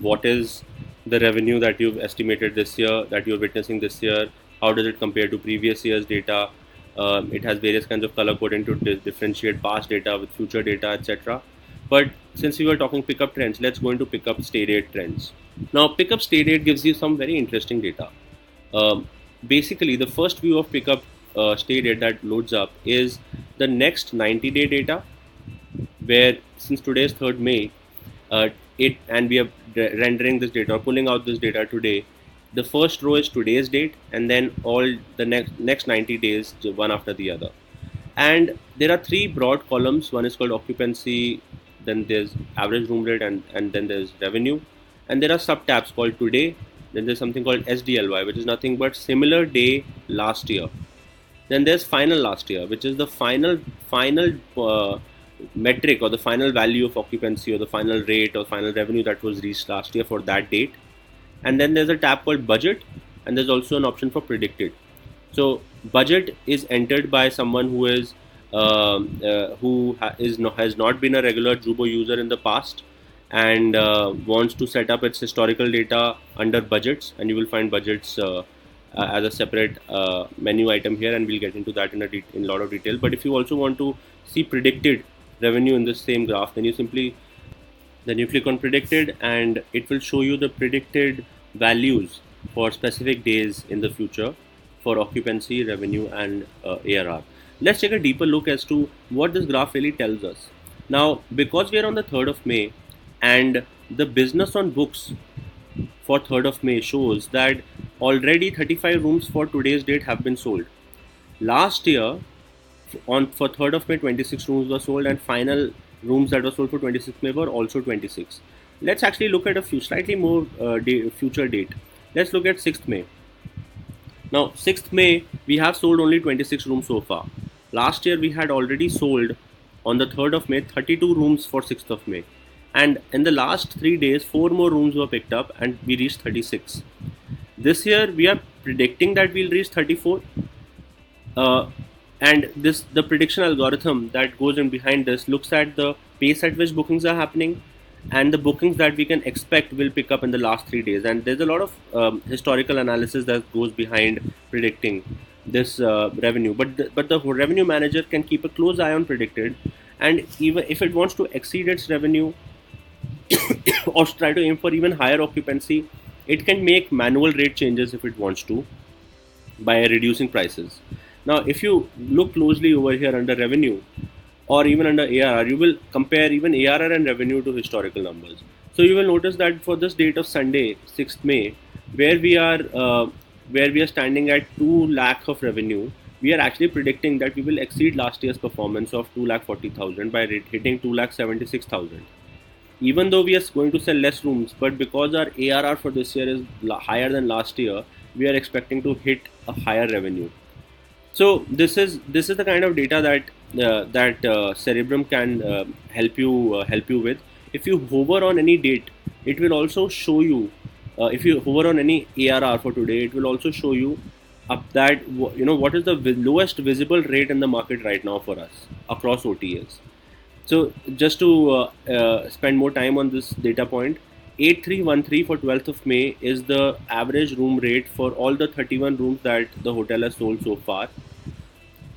what is the revenue that you've estimated this year, that you're witnessing this year, how does it compare to previous year's data. It has various kinds of color coding to differentiate past data with future data, etc. But since we were talking pickup trends, let's go into pickup stay date trends. Now, pickup stay date gives you some very interesting data. Basically, the first view of pickup stay date that loads up is the next 90-day data, where since today is 3rd May, and we are rendering this data or pulling out this data today. The first row is today's date, and then all the next 90 days, one after the other. And there are three broad columns. One is called occupancy, then there's average room rate, and then there's revenue. And there are sub tabs called today. Then there's something called SDLY, which is nothing but similar day last year. Then there's final last year, which is the final metric or the final value of occupancy or the final rate or final revenue that was reached last year for that date. And then there's a tab called budget, and there's also an option for predicted. So budget is entered by someone who has not been a regular Jubo user in the past and wants to set up its historical data under budgets, and you will find budgets as a separate menu item here, and we'll get into that in a lot of detail. But if you also want to see predicted revenue in this same graph, then you click on predicted, and it will show you the predicted values for specific days in the future for occupancy, revenue, and ARR. Let's take a deeper look as to what this graph really tells us. Now, because we are on the 3rd of May, and the business on books for 3rd of May shows that already 35 rooms for today's date have been sold. Last year, for 3rd of May, 26 rooms were sold, and final rooms that were sold for 26th May were also 26. Let's actually look at a few slightly more future date. Let's look at 6th May. Now, 6th May, we have sold only 26 rooms so far. Last year, we had already sold on the 3rd of May 32 rooms for 6th of May. And in the last 3 days, 4 more rooms were picked up, and we reached 36. This year, we are predicting that we'll reach 34. And the prediction algorithm that goes in behind this looks at the pace at which bookings are happening and the bookings that we can expect will pick up in the last 3 days. And there's a lot of historical analysis that goes behind predicting this revenue. But the revenue manager can keep a close eye on predicted, and even if it wants to exceed its revenue or try to aim for even higher occupancy, it can make manual rate changes if it wants to by reducing prices. Now, if you look closely over here under revenue or even under ARR, you will compare even ARR and revenue to historical numbers. So you will notice that for this date of Sunday, 6th May, where we are standing at 2 lakh of revenue, we are actually predicting that we will exceed last year's performance of 2,40,000 by hitting 2,76,000. Even though we are going to sell less rooms, but because our ARR for this year is higher than last year, we are expecting to hit a higher revenue. So this is the kind of data that Cerebrum can help you with. if you hover on any date, it will also show you, if you hover on any ARR for today, it will also show you up that, what is the lowest visible rate in the market right now for us across OTAs. So just to spend more time on this data point, 8313 for 12th of May is the average room rate for all the 31 rooms that the hotel has sold so far.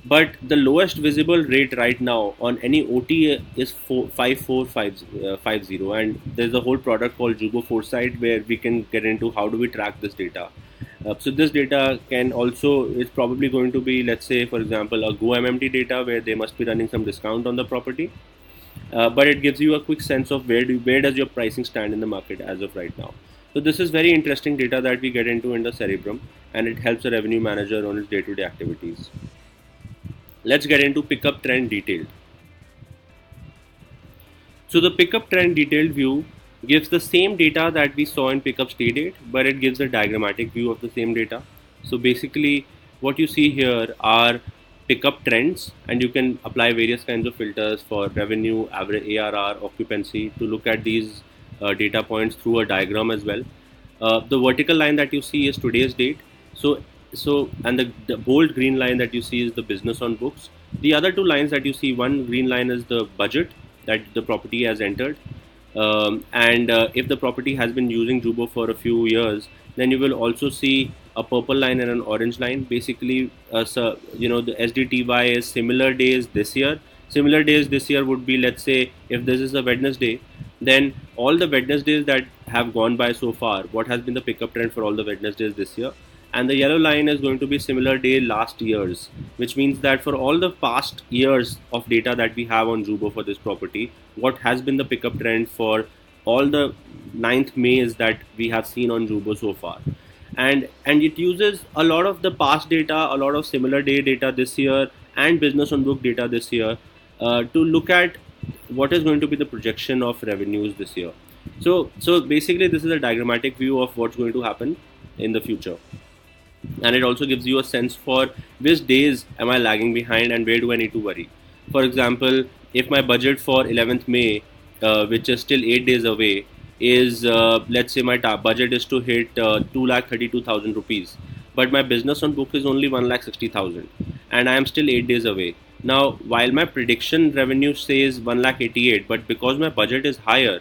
But the lowest visible rate right now on any OTA is 5450, and there's a whole product called Jabo Foresight where we can get into how do we track this data. So this data can also, it's probably going to be, let's say for example, a GoMMT data where they must be running some discount on the property. But it gives you a quick sense of where does your pricing stand in the market as of right now. So this is very interesting data that we get into in the Cerebrum, and it helps a revenue manager on his day-to-day activities. Let's get into pickup trend detailed. So the pickup trend detailed view gives the same data that we saw in pickup stay date, but it gives a diagrammatic view of the same data. So basically what you see here are pickup trends, and you can apply various kinds of filters for revenue, average ARR, occupancy to look at these data points through a diagram as well. The vertical line that you see is today's date. And the bold green line that you see is the business on books. The other two lines that you see, one green line is the budget that the property has entered. If the property has been using Jabo for a few years, then you will also see a purple line and an orange line. Basically, the SDTY is similar days this year. Similar days this year would be, let's say, if this is a Wednesday, then all the Wednesdays that have gone by so far, what has been the pickup trend for all the Wednesdays this year. And the yellow line is going to be similar day last year's, which means that for all the past years of data that we have on Jabo for this property, what has been the pickup trend for all the 9th Mays that we have seen on Jabo so far. And it uses a lot of the past data, a lot of similar day data this year, and business on book data this year to look at what is going to be the projection of revenues this year. So basically this is a diagrammatic view of what's going to happen in the future. And it also gives you a sense for which days am I lagging behind and where do I need to worry. For example, if my budget for 11th May, which is still 8 days away, is let's say my budget is to hit 2,32,000 rupees, but my business on book is only 1,60,000, and I am still 8 days away. Now, while my prediction revenue says 1,88,000, but because my budget is higher,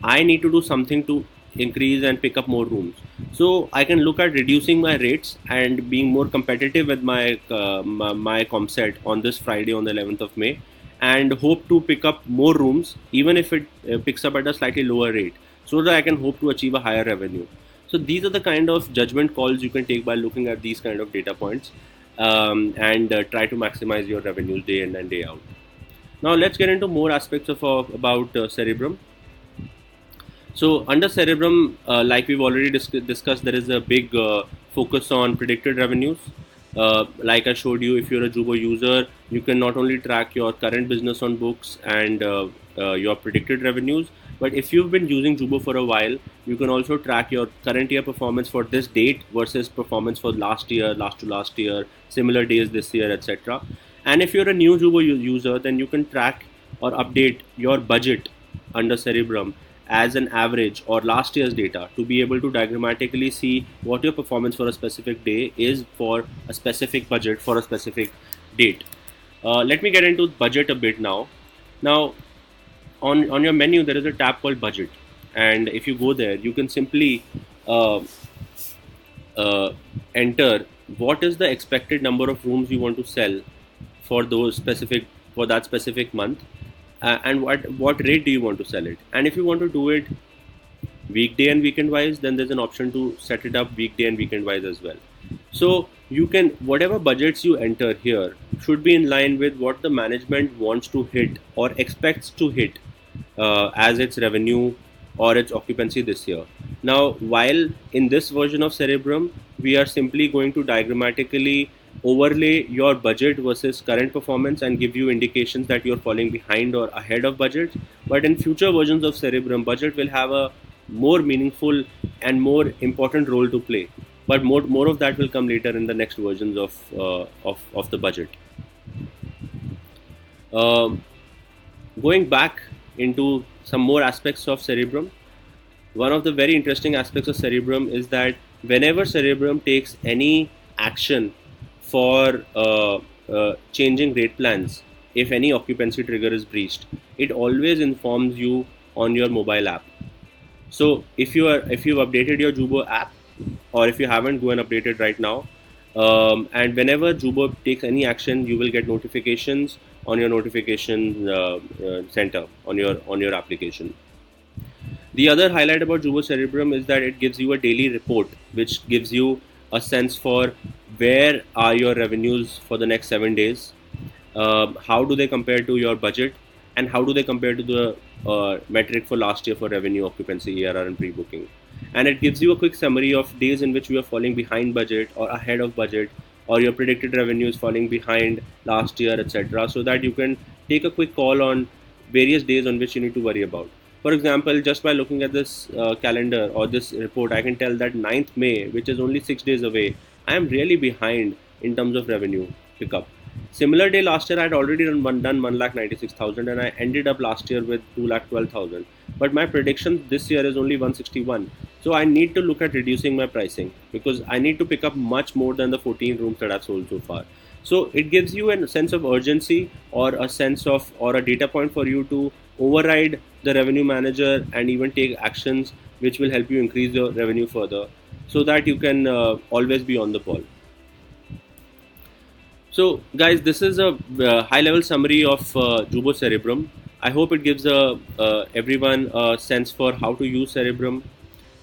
I need to do something to increase and pick up more rooms. So I can look at reducing my rates and being more competitive with my comp set on this Friday on the 11th of May, and hope to pick up more rooms even if it picks up at a slightly lower rate, so that I can hope to achieve a higher revenue. So these are the kind of judgment calls you can take by looking at these kind of data points and try to maximize your revenues day in and day out. Now let's get into more aspects about Cerebrum. So under Cerebrum, like we've already discussed, there is a big focus on predicted revenues. Like I showed you, if you're a Jabo user, you can not only track your current business on books and your predicted revenues, but if you've been using Jabo for a while, you can also track your current year performance for this date versus performance for last year, last to last year, similar days this year, etc. And if you're a new Jabo user, then you can track or update your budget under Cerebrum as an average or last year's data to be able to diagrammatically see what your performance for a specific day is for a specific budget for a specific date. Let me get into budget a bit now. Now, on your menu, there is a tab called budget. And if you go there, you can simply enter what is the expected number of rooms you want to sell for that specific month. And what rate do you want to sell it? And if you want to do it weekday and weekend wise, then there's an option to set it up weekday and weekend wise as well. So you can, whatever budgets you enter here should be in line with what the management wants to hit or expects to hit as its revenue or its occupancy this year. Now, while in this version of Cerebrum, we are simply going to diagrammatically overlay your budget versus current performance and give you indications that you're falling behind or ahead of budget. But in future versions of Cerebrum, budget will have a more meaningful and more important role to play. But more of that will come later in the next versions of the budget. Going back into some more aspects of Cerebrum. One of the very interesting aspects of Cerebrum is that whenever Cerebrum takes any action for changing rate plans, if any occupancy trigger is breached, it always informs you on your mobile app. So if you've updated your Jubo app, or if you haven't, go and update it right now. And whenever Jubo takes any action, you will get notifications on your notification center on your application. The other highlight about Jubo Cerebrum is that it gives you a daily report, which gives you a sense for where are your revenues for the next 7 days, how do they compare to your budget, and how do they compare to the metric for last year for revenue, occupancy, ARR, and pre-booking. And it gives you a quick summary of days in which you are falling behind budget or ahead of budget, or your predicted revenue is falling behind last year, etc., so that you can take a quick call on various days on which you need to worry about. For example, just by looking at this calendar or this report, I can tell that 9th May, which is only 6 days away, I am really behind in terms of revenue pickup. Similar day last year, I had already done 1,96,000 and I ended up last year with 2,12,000. But my prediction this year is only 161. So I need to look at reducing my pricing because I need to pick up much more than the 14 rooms that I've sold so far. So it gives you a sense of urgency or a sense of or a data point for you to override the revenue manager and even take actions which will help you increase your revenue further, so that you can always be on the ball. So guys, this is a high level summary of Jubo Cerebrum. I hope it gives everyone a sense for how to use Cerebrum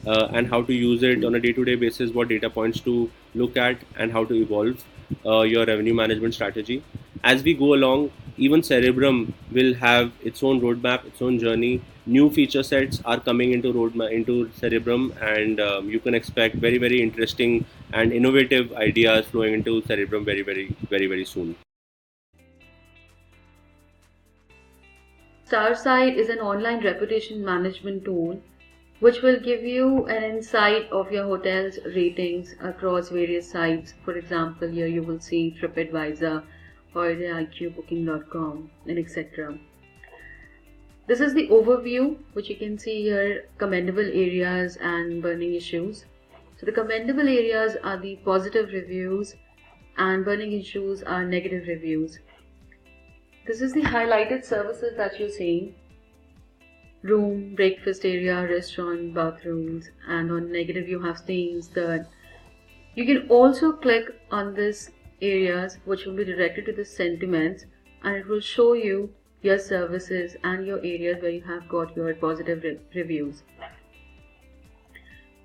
and how to use it on a day-to-day basis, what data points to look at, and how to evolve your revenue management strategy. As we go along, even Cerebrum will have its own roadmap, its own journey. New feature sets are coming into Cerebrum, and you can expect very, very interesting and innovative ideas flowing into Cerebrum very, very, very, very soon. Foresight is an online reputation management tool which will give you an insight of your hotel's ratings across various sites. For example, here you will see TripAdvisor, HolidayIQ, and etc. This is the overview, which you can see here: commendable areas and burning issues. So the commendable areas are the positive reviews and burning issues are negative reviews. This is the highlighted services that you're seeing: room, breakfast area, restaurant, bathrooms, and on negative you have stains, dirt. You can also click on this areas which will be directed to the sentiments, and it will show you your services and your areas where you have got your positive reviews.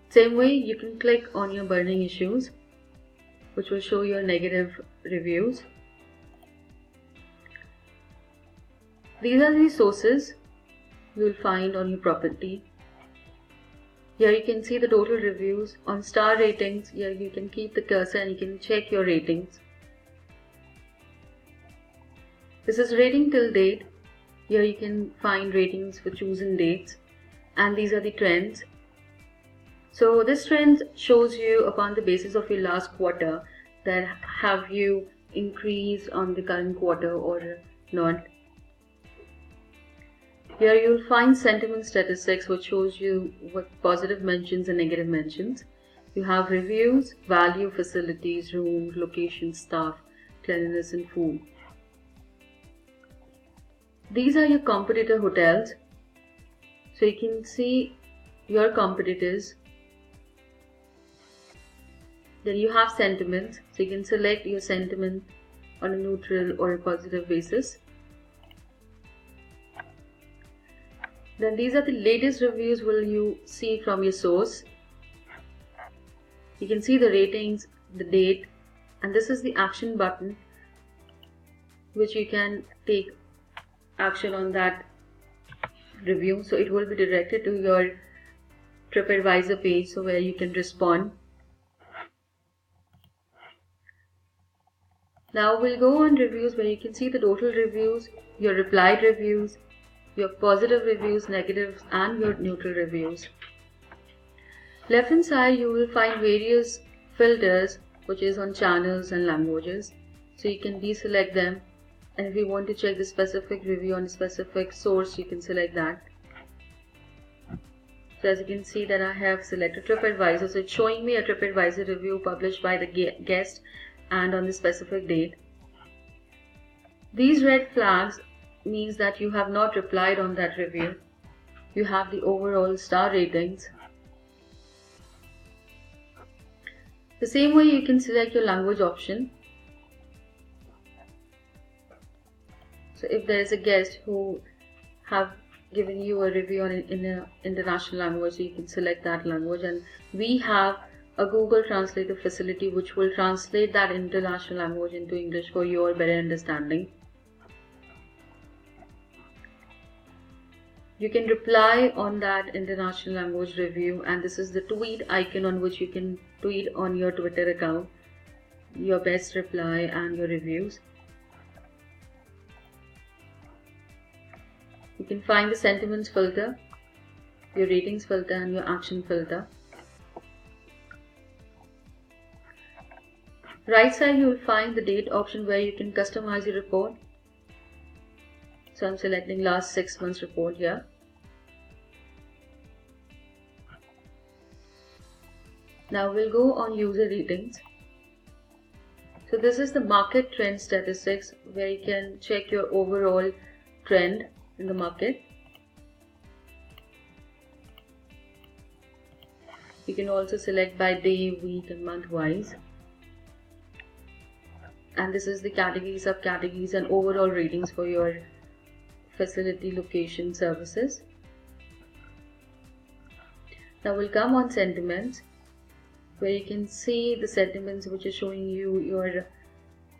Same way, you can click on your burning issues, which will show your negative reviews. These are the sources you will find on your property. Here you can see the total reviews. On star ratings, here you can keep the cursor and you can check your ratings. This is rating till date. Here you can find ratings for chosen dates, and these are the trends. So this trend shows you upon the basis of your last quarter that have you increased on the current quarter or not. Here you will find sentiment statistics, which shows you what positive mentions and negative mentions. You have reviews, value, facilities, rooms, location, staff, cleanliness, and food. These are your competitor hotels. So you can see your competitors. Then you have sentiments. So you can select your sentiment on a neutral or a positive basis. Then these are the latest reviews will you see from your source. You can see the ratings, the date, and this is the action button, which you can take action on that review. So it will be directed to your TripAdvisor page, so where you can respond. Now we'll go on reviews, where you can see the total reviews, your replied reviews, your positive reviews, negatives, and your neutral reviews. Left hand side you will find various filters, which is on channels and languages. So you can deselect them, and if you want to check the specific review on a specific source, you can select that. So as you can see that I have selected TripAdvisor, so it's showing me a TripAdvisor review published by the guest and on the specific date. These red flags means that you have not replied on that review. You have the overall star ratings. The same way you can select your language option. So if there is a guest who have given you a review in an international language, so you can select that language, and we have a Google Translator facility which will translate that international language into English for your better understanding. You can reply on that international language review, and this is the tweet icon on which you can tweet on your Twitter account your best reply and your reviews. You can find the sentiments filter, your ratings filter, and your action filter. Right side you will find the date option where you can customize your report. So I'm selecting last 6 months report here. Now we'll go on user ratings. So this is the market trend statistics where you can check your overall trend in the market. You can also select by day, week and month wise. And this is the categories, subcategories and overall ratings for your facility, location, services. Now we'll come on sentiments, where you can see the sentiments which is showing you your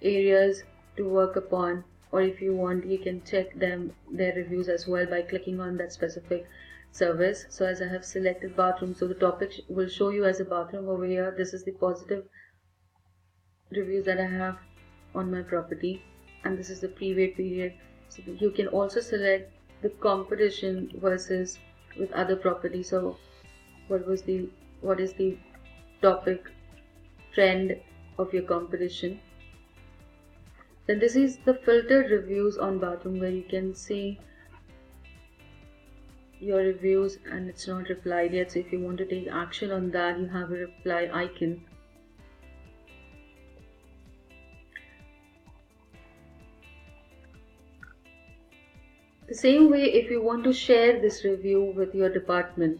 areas to work upon, or if you want you can check their reviews as well by clicking on that specific service. So as I have selected bathroom, so the topic will show you as a bathroom over here. This is the positive reviews that I have on my property, and this is the pre-wait period. So you can also select the competition versus with other properties. So what is the topic trend of your competition. Then this is the filtered reviews on bathroom, where you can see your reviews and it's not replied yet. So if you want to take action on that, you have a reply icon. The same way, if you want to share this review with your department,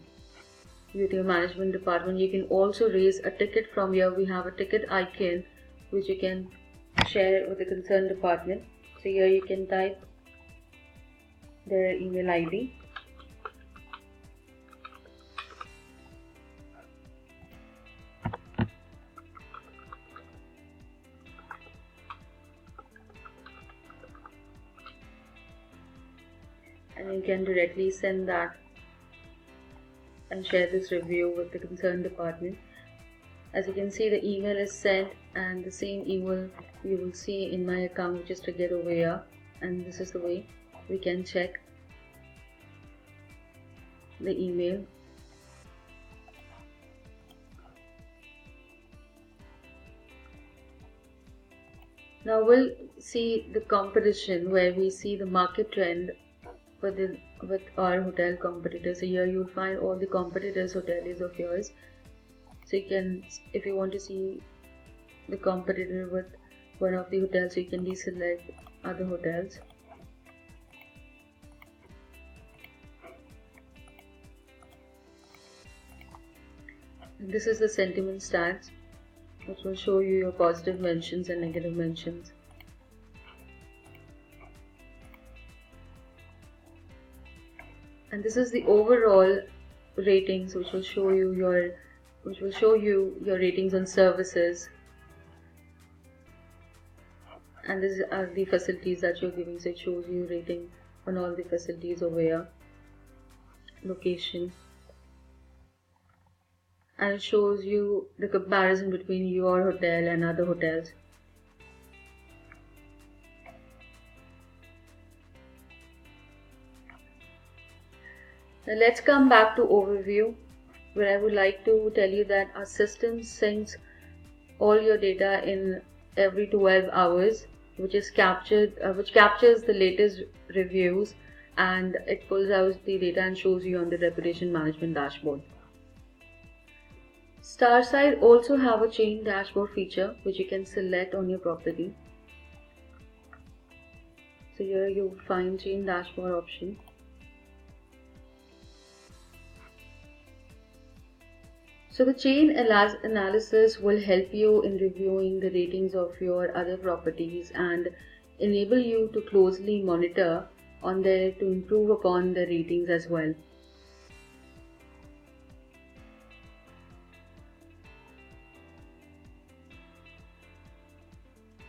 with your management department, you can also raise a ticket from here. We have a ticket icon which you can share with the concerned department. So here you can type their email ID. And you can directly send that and share this review with the concerned department. As you can see, the email is sent, and the same email you will see in my account, which is triggered over here, and this is the way we can check the email. Now we'll see the competition, where we see the market trend with our hotel competitors. So here you'll find all the competitors' hotels of yours. So you can, if you want to see the competitor with one of the hotels, you can deselect other hotels. And this is the sentiment stats, which will show you your positive mentions and negative mentions. And this is the overall ratings, which will show you your ratings on services, and these are the facilities that you're giving. So it shows you rating on all the facilities over here, location, and it shows you the comparison between your hotel and other hotels. Now let's come back to overview, where I would like to tell you that our system syncs all your data in every 12 hours, which captures the latest reviews and it pulls out the data and shows you on the reputation management dashboard. Starside also have a chain dashboard feature which you can select on your property. So here you find chain dashboard option. So the chain analysis will help you in reviewing the ratings of your other properties and enable you to closely monitor on there to improve upon the ratings as well.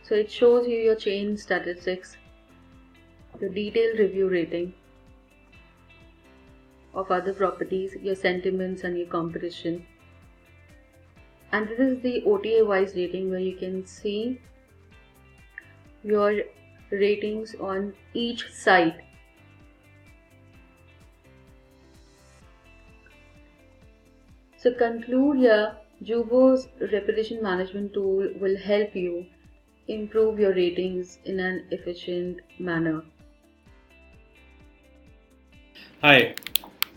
So it shows you your chain statistics, your detailed review rating of other properties, your sentiments and your competition. And this is the OTA wise rating where you can see your ratings on each site. So conclude here, Jubo's reputation management tool will help you improve your ratings in an efficient manner. Hi,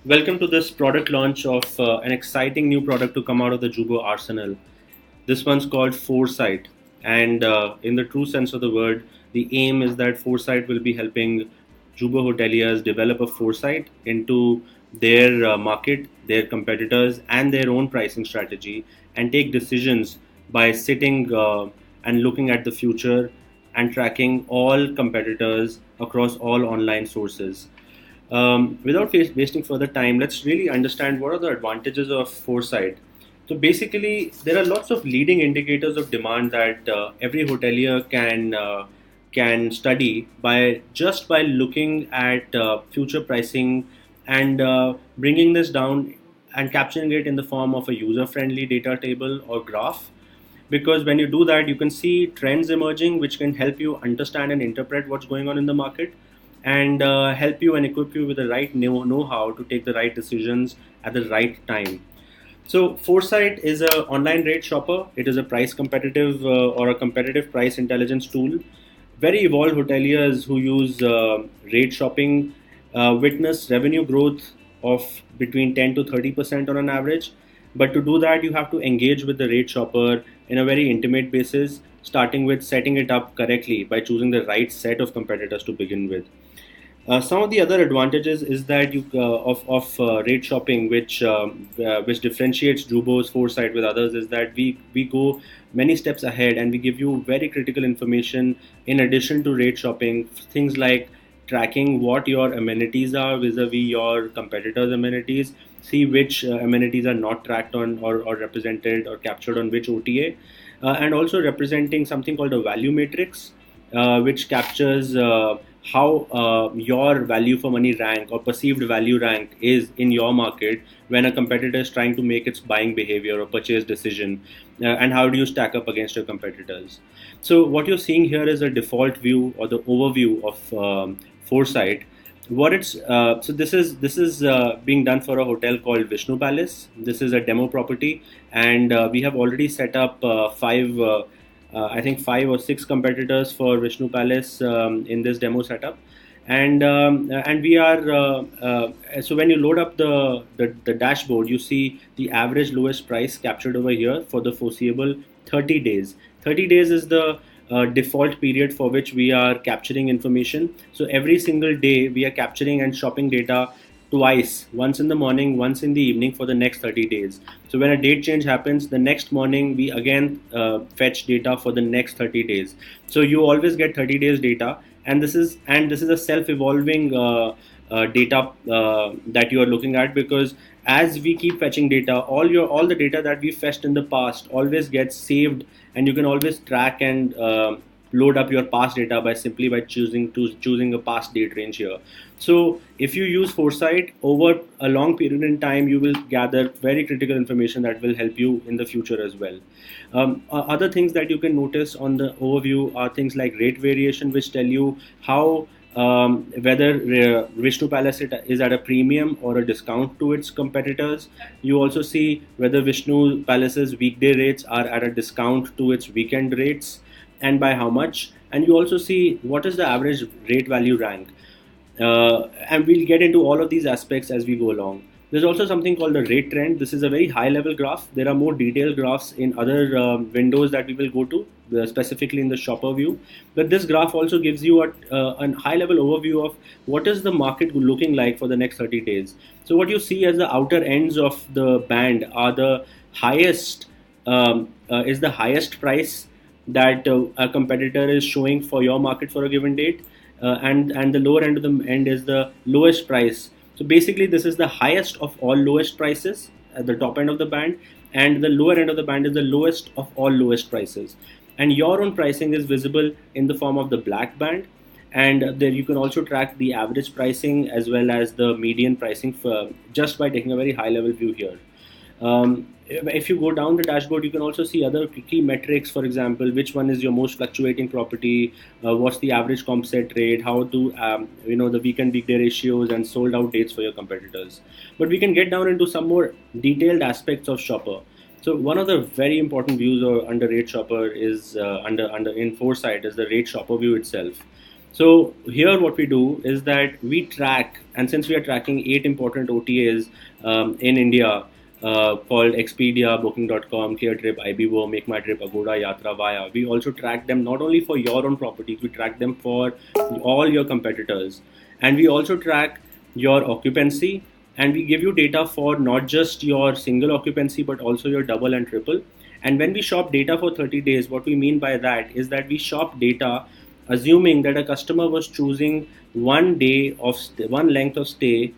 welcome to this product launch of an exciting new product to come out of the Jabo arsenal. This one's called Foresight, and in the true sense of the word, the aim is that Foresight will be helping Jabo hoteliers develop a foresight into their market, their competitors, and their own pricing strategy, and take decisions by sitting and looking at the future and tracking all competitors across all online sources. Without wasting further time, let's really understand what are the advantages of Foresight. So basically, there are lots of leading indicators of demand that every hotelier can study by looking at future pricing and bringing this down and capturing it in the form of a user-friendly data table or graph. Because when you do that, you can see trends emerging which can help you understand and interpret what's going on in the market and help you and equip you with the right know-how to take the right decisions at the right time. So Foresight is an online rate shopper. It is a price competitive or a competitive price intelligence tool. Very evolved hoteliers who use rate shopping witness revenue growth of between 10 to 30% on an average. But to do that, you have to engage with the rate shopper in a very intimate basis, starting with setting it up correctly by choosing the right set of competitors to begin with. Some of the other advantages is that of rate shopping, which differentiates Jubo's Foresight with others, is that we go many steps ahead and we give you very critical information in addition to rate shopping. Things like tracking what your amenities are vis-a-vis your competitors' amenities, see which amenities are not tracked on or represented or captured on which OTA, and also representing something called a value matrix, which captures how your value for money rank or perceived value rank is in your market when a competitor is trying to make its buying behavior or purchase decision, and how do you stack up against your competitors. So what you're seeing here is a default view or the overview of Foresight. What it's so this is being done for a hotel called Vishnu Palace. This is a demo property, and we have already set up I think 5 or 6 competitors for Vishnu Palace in this demo setup, and we are so when you load up the dashboard, you see the average lowest price captured over here for the foreseeable 30 days. 30 days is the default period for which we are capturing information. So every single day we are capturing and shopping data twice, once in the morning, once in the evening for the next 30 days. So when a date change happens, the next morning we again fetch data for the next 30 days. So you always get 30 days data, and this is a self-evolving data that you are looking at, because as we keep fetching data, all the data that we fetched in the past always gets saved, and you can always track and load up your past data by choosing a past date range here. So if you use Foresight over a long period in time, you will gather very critical information that will help you in the future as well. Other things that you can notice on the overview are things like rate variation, which tell you how whether Vishnu Palace is at a premium or a discount to its competitors. You also see whether Vishnu Palace's weekday rates are at a discount to its weekend rates, and by how much. And you also see what is the average rate value rank. And we'll get into all of these aspects as we go along. There's also something called the rate trend. This is a very high level graph. There are more detailed graphs in other windows that we will go to, specifically in the shopper view. But this graph also gives you a high level overview of what is the market looking like for the next 30 days. So what you see as the outer ends of the band are the highest, is the highest price that a competitor is showing for your market for a given date, and the lower end of the end is the lowest price. So basically, this is the highest of all lowest prices at the top end of the band, and the lower end of the band is the lowest of all lowest prices. And your own pricing is visible in the form of the black band, and there you can also track the average pricing as well as the median pricing for, just by taking a very high level view here. If you go down the dashboard, you can also see other key metrics. For example, which one is your most fluctuating property, what's the average comp set rate, how to the weekend weekday ratios and sold out dates for your competitors. But we can get down into some more detailed aspects of shopper. So one of the very important views under rate shopper is under in Foresight is the rate shopper view itself. So here what we do is that we track, and since we are tracking 8 important OTAs in India, called Expedia, Booking.com, ClearTrip, IBO, Make My Trip, Agoda, Yatra, Vaya. We also track them not only for your own properties, we track them for all your competitors. And we also track your occupancy, and we give you data for not just your single occupancy, but also your double and triple. And when we shop data for 30 days, what we mean by that is that we shop data assuming that a customer was choosing one length of stay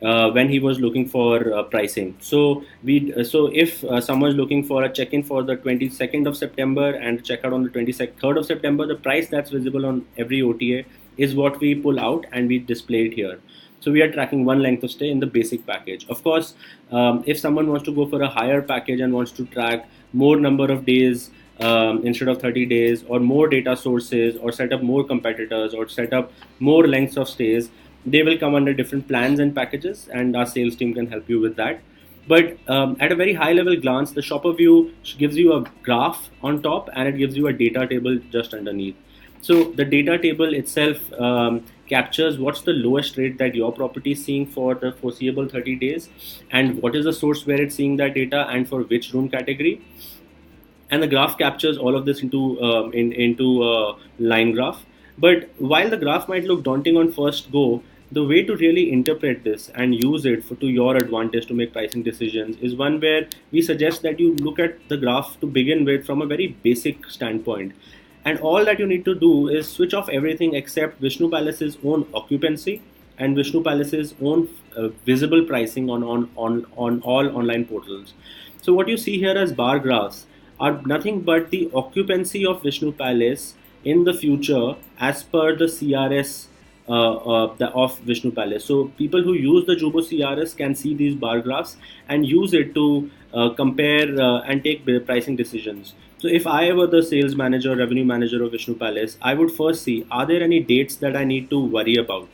when he was looking for pricing. So if someone's looking for a check-in for the 22nd of September and check-out on the 23rd of September, the price that's visible on every OTA is what we pull out and we display it here. So we are tracking one length of stay in the basic package. Of course, if someone wants to go for a higher package and wants to track more number of days instead of 30 days, or more data sources, or set up more competitors, or set up more lengths of stays, they will come under different plans and packages, and our sales team can help you with that. But at a very high level glance, the shopper view gives you a graph on top, and it gives you a data table just underneath. So the data table itself captures what's the lowest rate that your property is seeing for the foreseeable 30 days, and what is the source where it's seeing that data, and for which room category. And the graph captures all of this into a line graph. But while the graph might look daunting on first go, the way to really interpret this and use it to your advantage to make pricing decisions is one where we suggest that you look at the graph to begin with from a very basic standpoint. And all that you need to do is switch off everything except Vishnu Palace's own occupancy and Vishnu Palace's own visible pricing on all online portals. So what you see here as bar graphs are nothing but the occupancy of Vishnu Palace in the future as per the CRS of Vishnu Palace. So people who use the Jubo CRS can see these bar graphs and use it to compare and take pricing decisions. So if I were the sales manager, revenue manager of Vishnu Palace, I would first see, are there any dates that I need to worry about?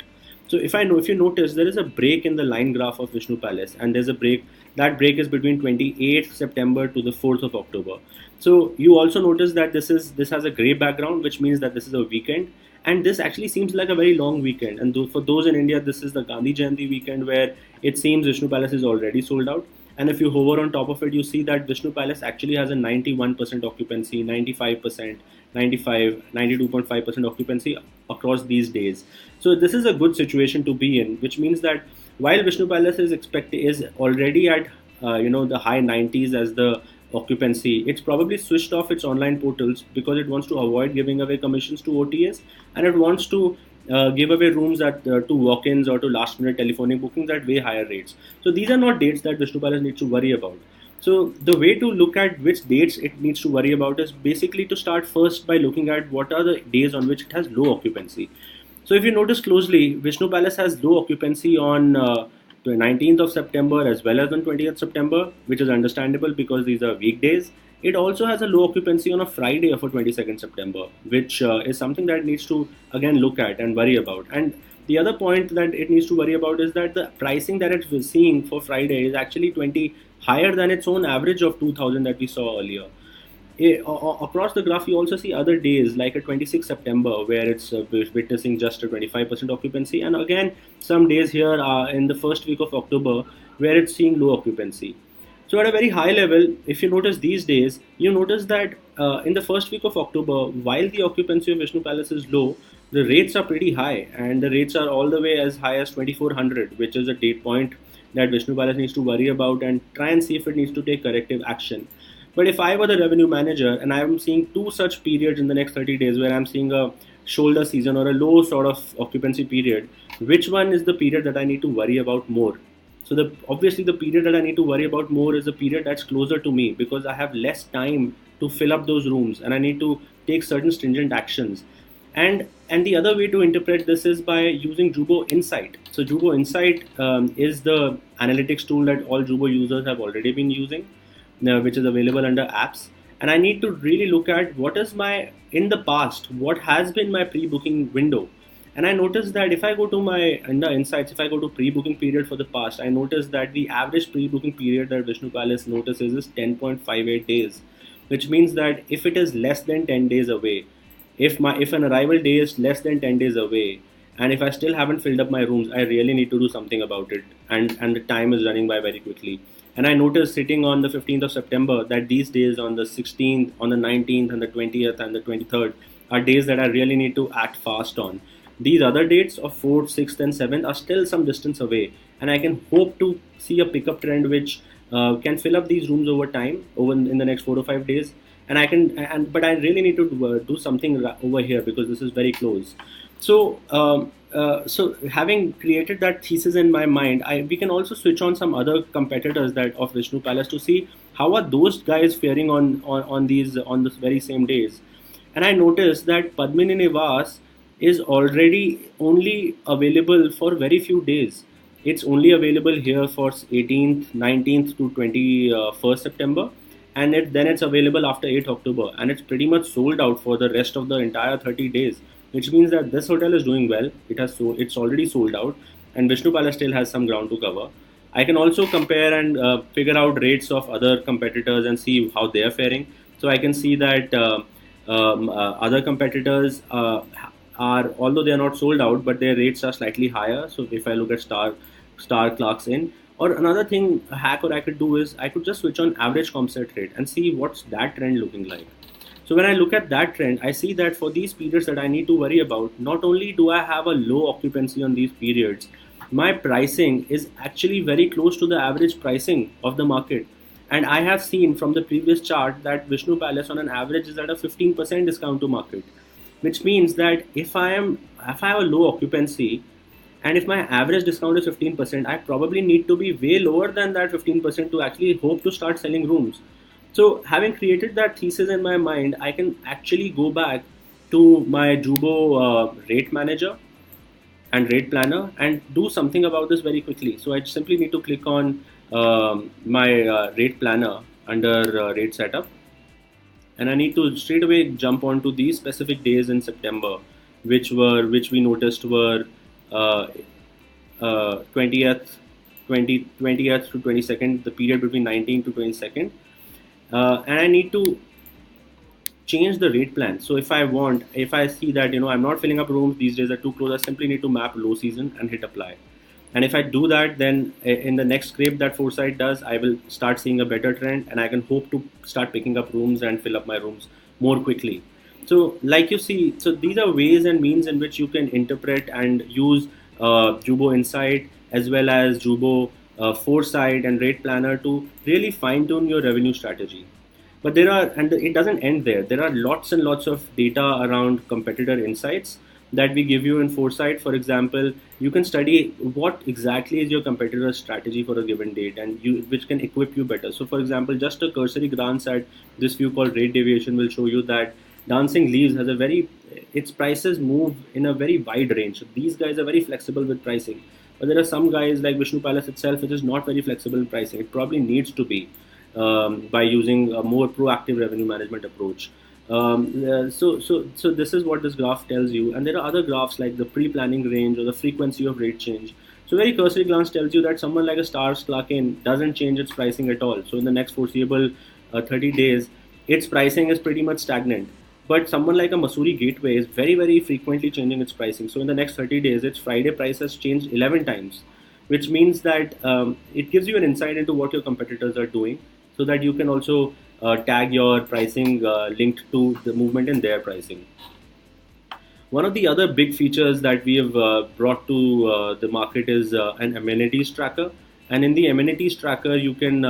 So if you notice, there is a break in the line graph of Vishnu Palace, and there's a break. That break is between 28th September to the 4th of October. So you also notice that this has a grey background, which means that this is a weekend, and this actually seems like a very long weekend. And for those in India, this is the Gandhi Jayanti weekend, where it seems Vishnu Palace is already sold out. And if you hover on top of it, you see that Vishnu Palace actually has a 91% occupancy, 95%, 95, 92.5% occupancy across these days. So this is a good situation to be in, which means that while Vishnu Palace is already at the high 90s as the occupancy, it's probably switched off its online portals because it wants to avoid giving away commissions to OTAs, and it wants to give away rooms to walk-ins or to last-minute telephonic bookings at way higher rates. So these are not dates that Vishnu Palace needs to worry about. So the way to look at which dates it needs to worry about is basically to start first by looking at what are the days on which it has low occupancy. So if you notice closely, Vishnu Palace has low occupancy on the 19th of September as well as on 20th September, which is understandable because these are weekdays. It also has a low occupancy on a Friday for 22nd September, which is something that it needs to again look at and worry about. And the other point that it needs to worry about is that the pricing that it's seeing for Friday is actually 20 higher than its own average of 2000 that we saw earlier. across the graph, you also see other days like a 26 September where it's witnessing just a 25% occupancy, and again some days here in the first week of October where it's seeing low occupancy. So at a very high level, if you notice these days, you notice that in the first week of October, while the occupancy of Vishnu Palace is low, the rates are pretty high, and the rates are all the way as high as 2400, which is a date point that Vishnu Palace needs to worry about and try and see if it needs to take corrective action. But if I were the revenue manager and I am seeing two such periods in the next 30 days where I'm seeing a shoulder season or a low sort of occupancy period, which one is the period that I need to worry about more? So obviously the period that I need to worry about more is the period that's closer to me, because I have less time to fill up those rooms and I need to take certain stringent actions. And the other way to interpret this is by using Jubo Insight. So Jubo Insight is the analytics tool that all Jubo users have already been using, which is available under apps. And I need to really look at what is in the past, what has been my pre-booking window. And I noticed that if I go to in the insights, if I go to pre-booking period for the past, I noticed that the average pre-booking period that Vishnu Palace notices is 10.58 days, which means that if it is less than 10 days away, if an arrival day is less than 10 days away, and if I still haven't filled up my rooms, I really need to do something about it. And the time is running by very quickly. And I noticed sitting on the 15th of September that these days on the 16th, on the 19th and the 20th and the 23rd are days that I really need to act fast on. These other dates of 4th, 6th and 7th are still some distance away, and I can hope to see a pickup trend which can fill up these rooms over time, in the next 4 to 5 days. But I really need to do something over here because this is very close. So having created that thesis in my mind, we can also switch on some other competitors of Vishnu Palace to see how are those guys faring on the very same days. And I noticed that Padmini Nivas is already only available for very few days. It's only available here for 18th, 19th to 21st September. And then it's available after 8th October. And it's pretty much sold out for the rest of the entire 30 days. Which means that this hotel is doing well. It's already sold out. And Vishnu Palace still has some ground to cover. I can also compare and figure out rates of other competitors and see how they're faring. So I can see that other competitors although they are not sold out, but their rates are slightly higher. So if I look at Star Clarks Inn, or another thing, a hack or I could do is I could just switch on average comp set rate and see what's that trend looking like. So when I look at that trend, I see that for these periods that I need to worry about, not only do I have a low occupancy on these periods, my pricing is actually very close to the average pricing of the market. And I have seen from the previous chart that Vishnu Palace on an average is at a 15% discount to market. Which means that if I have a low occupancy and if my average discount is 15%, I probably need to be way lower than that 15% to actually hope to start selling rooms. So having created that thesis in my mind, I can actually go back to my Jubo rate manager and rate planner and do something about this very quickly. So I simply need to click on my rate planner under rate setup. And I need to straight away jump onto these specific days in September, which we noticed were 20th to 22nd, the period between 19th to 22nd. And I need to change the rate plan. So if I see that I'm not filling up rooms, these days are too close, I simply need to map low season and hit apply. And if I do that, then in the next scrape that Foresight does, I will start seeing a better trend and I can hope to start picking up rooms and fill up my rooms more quickly. So like you see, so these are ways and means in which you can interpret and use Jubo Insight as well as Jubo Foresight and Rate Planner to really fine tune your revenue strategy. But it doesn't end there. There are lots and lots of data around competitor insights that we give you in Foresight. For example, you can study what exactly is your competitor's strategy for a given date and which can equip you better. So for example, just a cursory glance at this view called rate deviation will show you that Dancing Leaves has its prices move in a very wide range. So these guys are very flexible with pricing. But there are some guys like Vishnu Palace itself, which is not very flexible in pricing. It probably needs to be by using a more proactive revenue management approach. So this is what this graph tells you, and there are other graphs like the pre-planning range or the frequency of rate change. So very cursory glance tells you that someone like a Stars Clark Inn doesn't change its pricing at all. So in the next foreseeable 30 days, its pricing is pretty much stagnant. But someone like a Mussoorie Gateway is very, very frequently changing its pricing. So in the next 30 days, its Friday price has changed 11 times, which means that it gives you an insight into what your competitors are doing, so that you can also tag your pricing linked to the movement in their pricing. One of the other big features that we have brought to the market is an amenities tracker. And in the amenities tracker, you can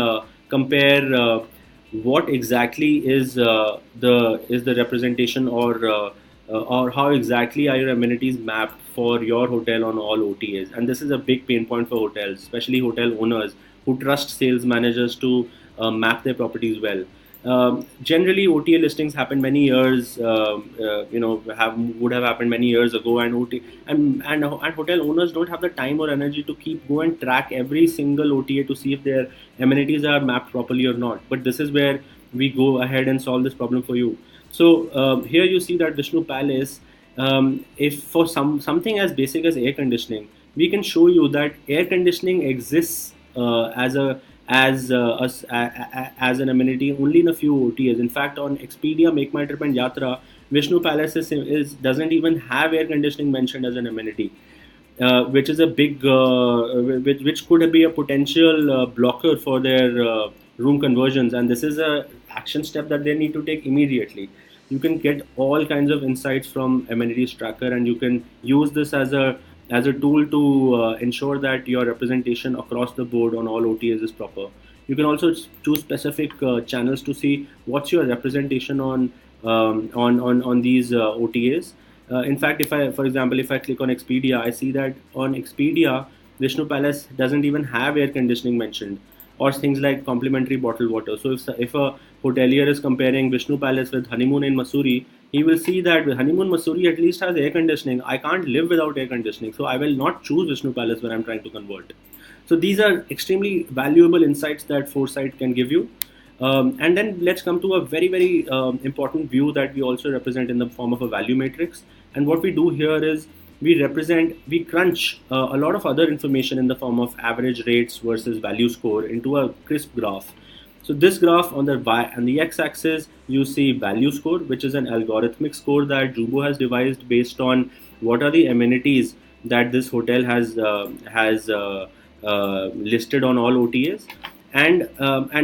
compare what exactly is the representation, or how exactly are your amenities mapped for your hotel on all OTAs. And this is a big pain point for hotels, especially hotel owners who trust sales managers to map their properties well. Generally, OTA listings happen many years, would have happened many years ago, and and hotel owners don't have the time or energy to keep go and track every single OTA to see if their amenities are mapped properly or not. But this is where we go ahead and solve this problem for you. So here you see that Vishnu Palace, if for something as basic as air conditioning, we can show you that air conditioning exists as an amenity only in a few OTAs. In fact, on Expedia, Make My Trip, and Yatra, Vishnu Palace doesn't even have air conditioning mentioned as an amenity, which is a big, which could be a potential blocker for their room conversions. And this is a action step that they need to take immediately. You can get all kinds of insights from amenities tracker, and you can use this as a tool to ensure that your representation across the board on all OTAs is proper. You can also choose specific channels to see what's your representation on these OTAs. In fact, for example, if I click on Expedia, I see that on Expedia, Vishnu Palace doesn't even have air conditioning mentioned, or things like complimentary bottled water. So if a hotelier is comparing Vishnu Palace with Honeymoon in Mussoorie, he will see that Honeymoon Mussoorie at least has air conditioning. I can't live without air conditioning, so I will not choose Vishnu Palace when I'm trying to convert. So these are extremely valuable insights that Foresight can give you. And then let's come to a very, very important view that we also represent in the form of a value matrix. And what we do here is we crunch a lot of other information in the form of average rates versus value score into a crisp graph. So this graph on the x-axis, you see value score, which is an algorithmic score that Jabo has devised based on what are the amenities that this hotel has listed on all OTAs. And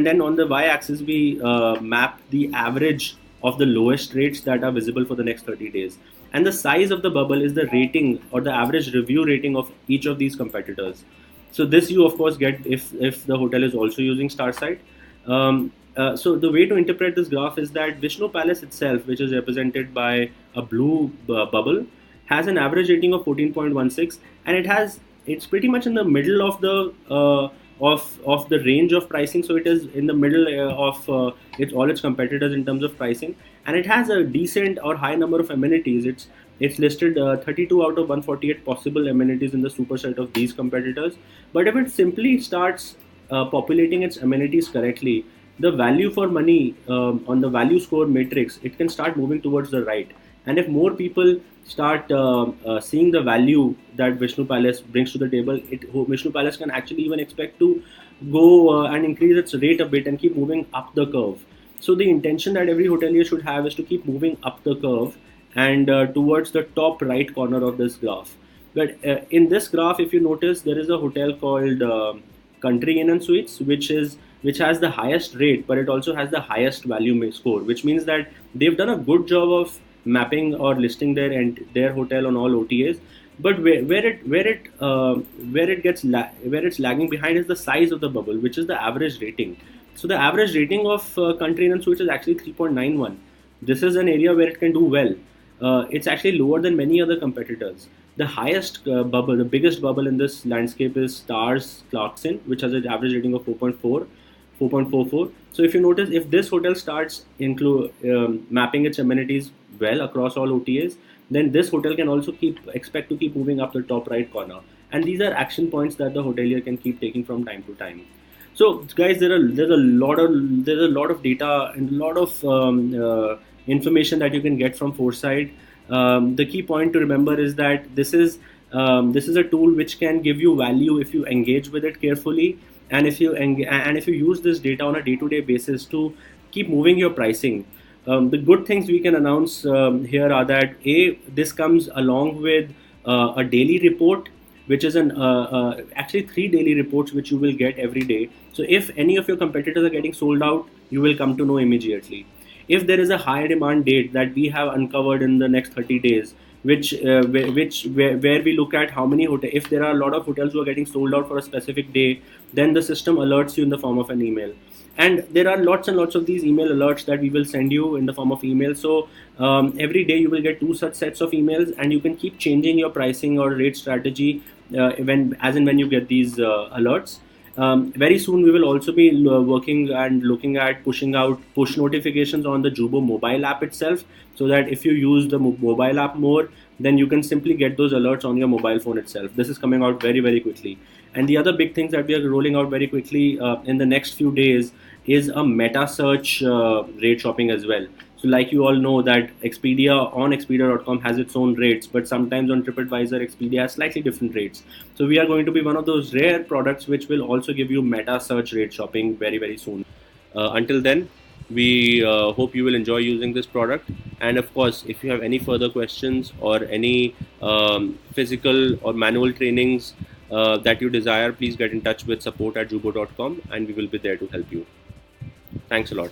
then on the y-axis, we map the average of the lowest rates that are visible for the next 30 days. And the size of the bubble is the rating or the average review rating of each of these competitors. So this you of course get if the hotel is also using Starsight. So the way to interpret this graph is that Vishnu Palace itself, which is represented by a blue bubble, has an average rating of 14.16, and it's pretty much in the middle of the of the range of pricing. So it is in the middle of all its competitors in terms of pricing, and it has a decent or high number of amenities. It's listed 32 out of 148 possible amenities in the superset of these competitors. But if it simply starts populating its amenities correctly, the value for money on the value score matrix, it can start moving towards the right. And if more people start seeing the value that Vishnu Palace brings to the table, Vishnu Palace can actually even expect to go and increase its rate a bit and keep moving up the curve. So the intention that every hotelier should have is to keep moving up the curve and towards the top right corner of this graph. But in this graph, if you notice, there is a hotel called Country Inn and Suites, which has the highest rate, but it also has the highest value score, which means that they've done a good job of mapping or listing their hotel on all OTAs. But where it's lagging behind is the size of the bubble, which is the average rating. So the average rating of Country Inn and Suites is actually 3.91. This is an area where it can do well. It's actually lower than many other competitors. The highest bubble, the biggest bubble in this landscape is Stars Clarkson, which has an average rating of 4.44. So if you notice, if this hotel starts mapping its amenities well across all OTAs, then this hotel can also expect to keep moving up the top right corner. And these are action points that the hotelier can keep taking from time to time. So guys, there's a lot of data and a lot of information that you can get from Foresight. The key point to remember is that this is a tool which can give you value if you engage with it carefully, and if you use this data on a day-to-day basis to keep moving your pricing. The good things we can announce here are that this comes along with a daily report, which is actually 3 daily reports which you will get every day. So if any of your competitors are getting sold out, you will come to know immediately. If there is a high demand date that we have uncovered in the next 30 days, where we look at how many hotels, if there are a lot of hotels who are getting sold out for a specific day, then the system alerts you in the form of an email. And there are lots and lots of these email alerts that we will send you in the form of email. So every day you will get 2 such sets of emails, and you can keep changing your pricing or rate strategy when you get these alerts. Very soon we will also be working and looking at pushing out push notifications on the Jubo mobile app itself, so that if you use the mobile app more, then you can simply get those alerts on your mobile phone itself. This is coming out very, very quickly. And the other big things that we are rolling out very quickly in the next few days is a meta search rate shopping as well. So like you all know that Expedia.com has its own rates, but sometimes on TripAdvisor, Expedia has slightly different rates. So we are going to be one of those rare products which will also give you meta search rate shopping very, very soon. Until then, we hope you will enjoy using this product. And of course, if you have any further questions or any physical or manual trainings that you desire, please get in touch with support@jubo.com, and we will be there to help you. Thanks a lot.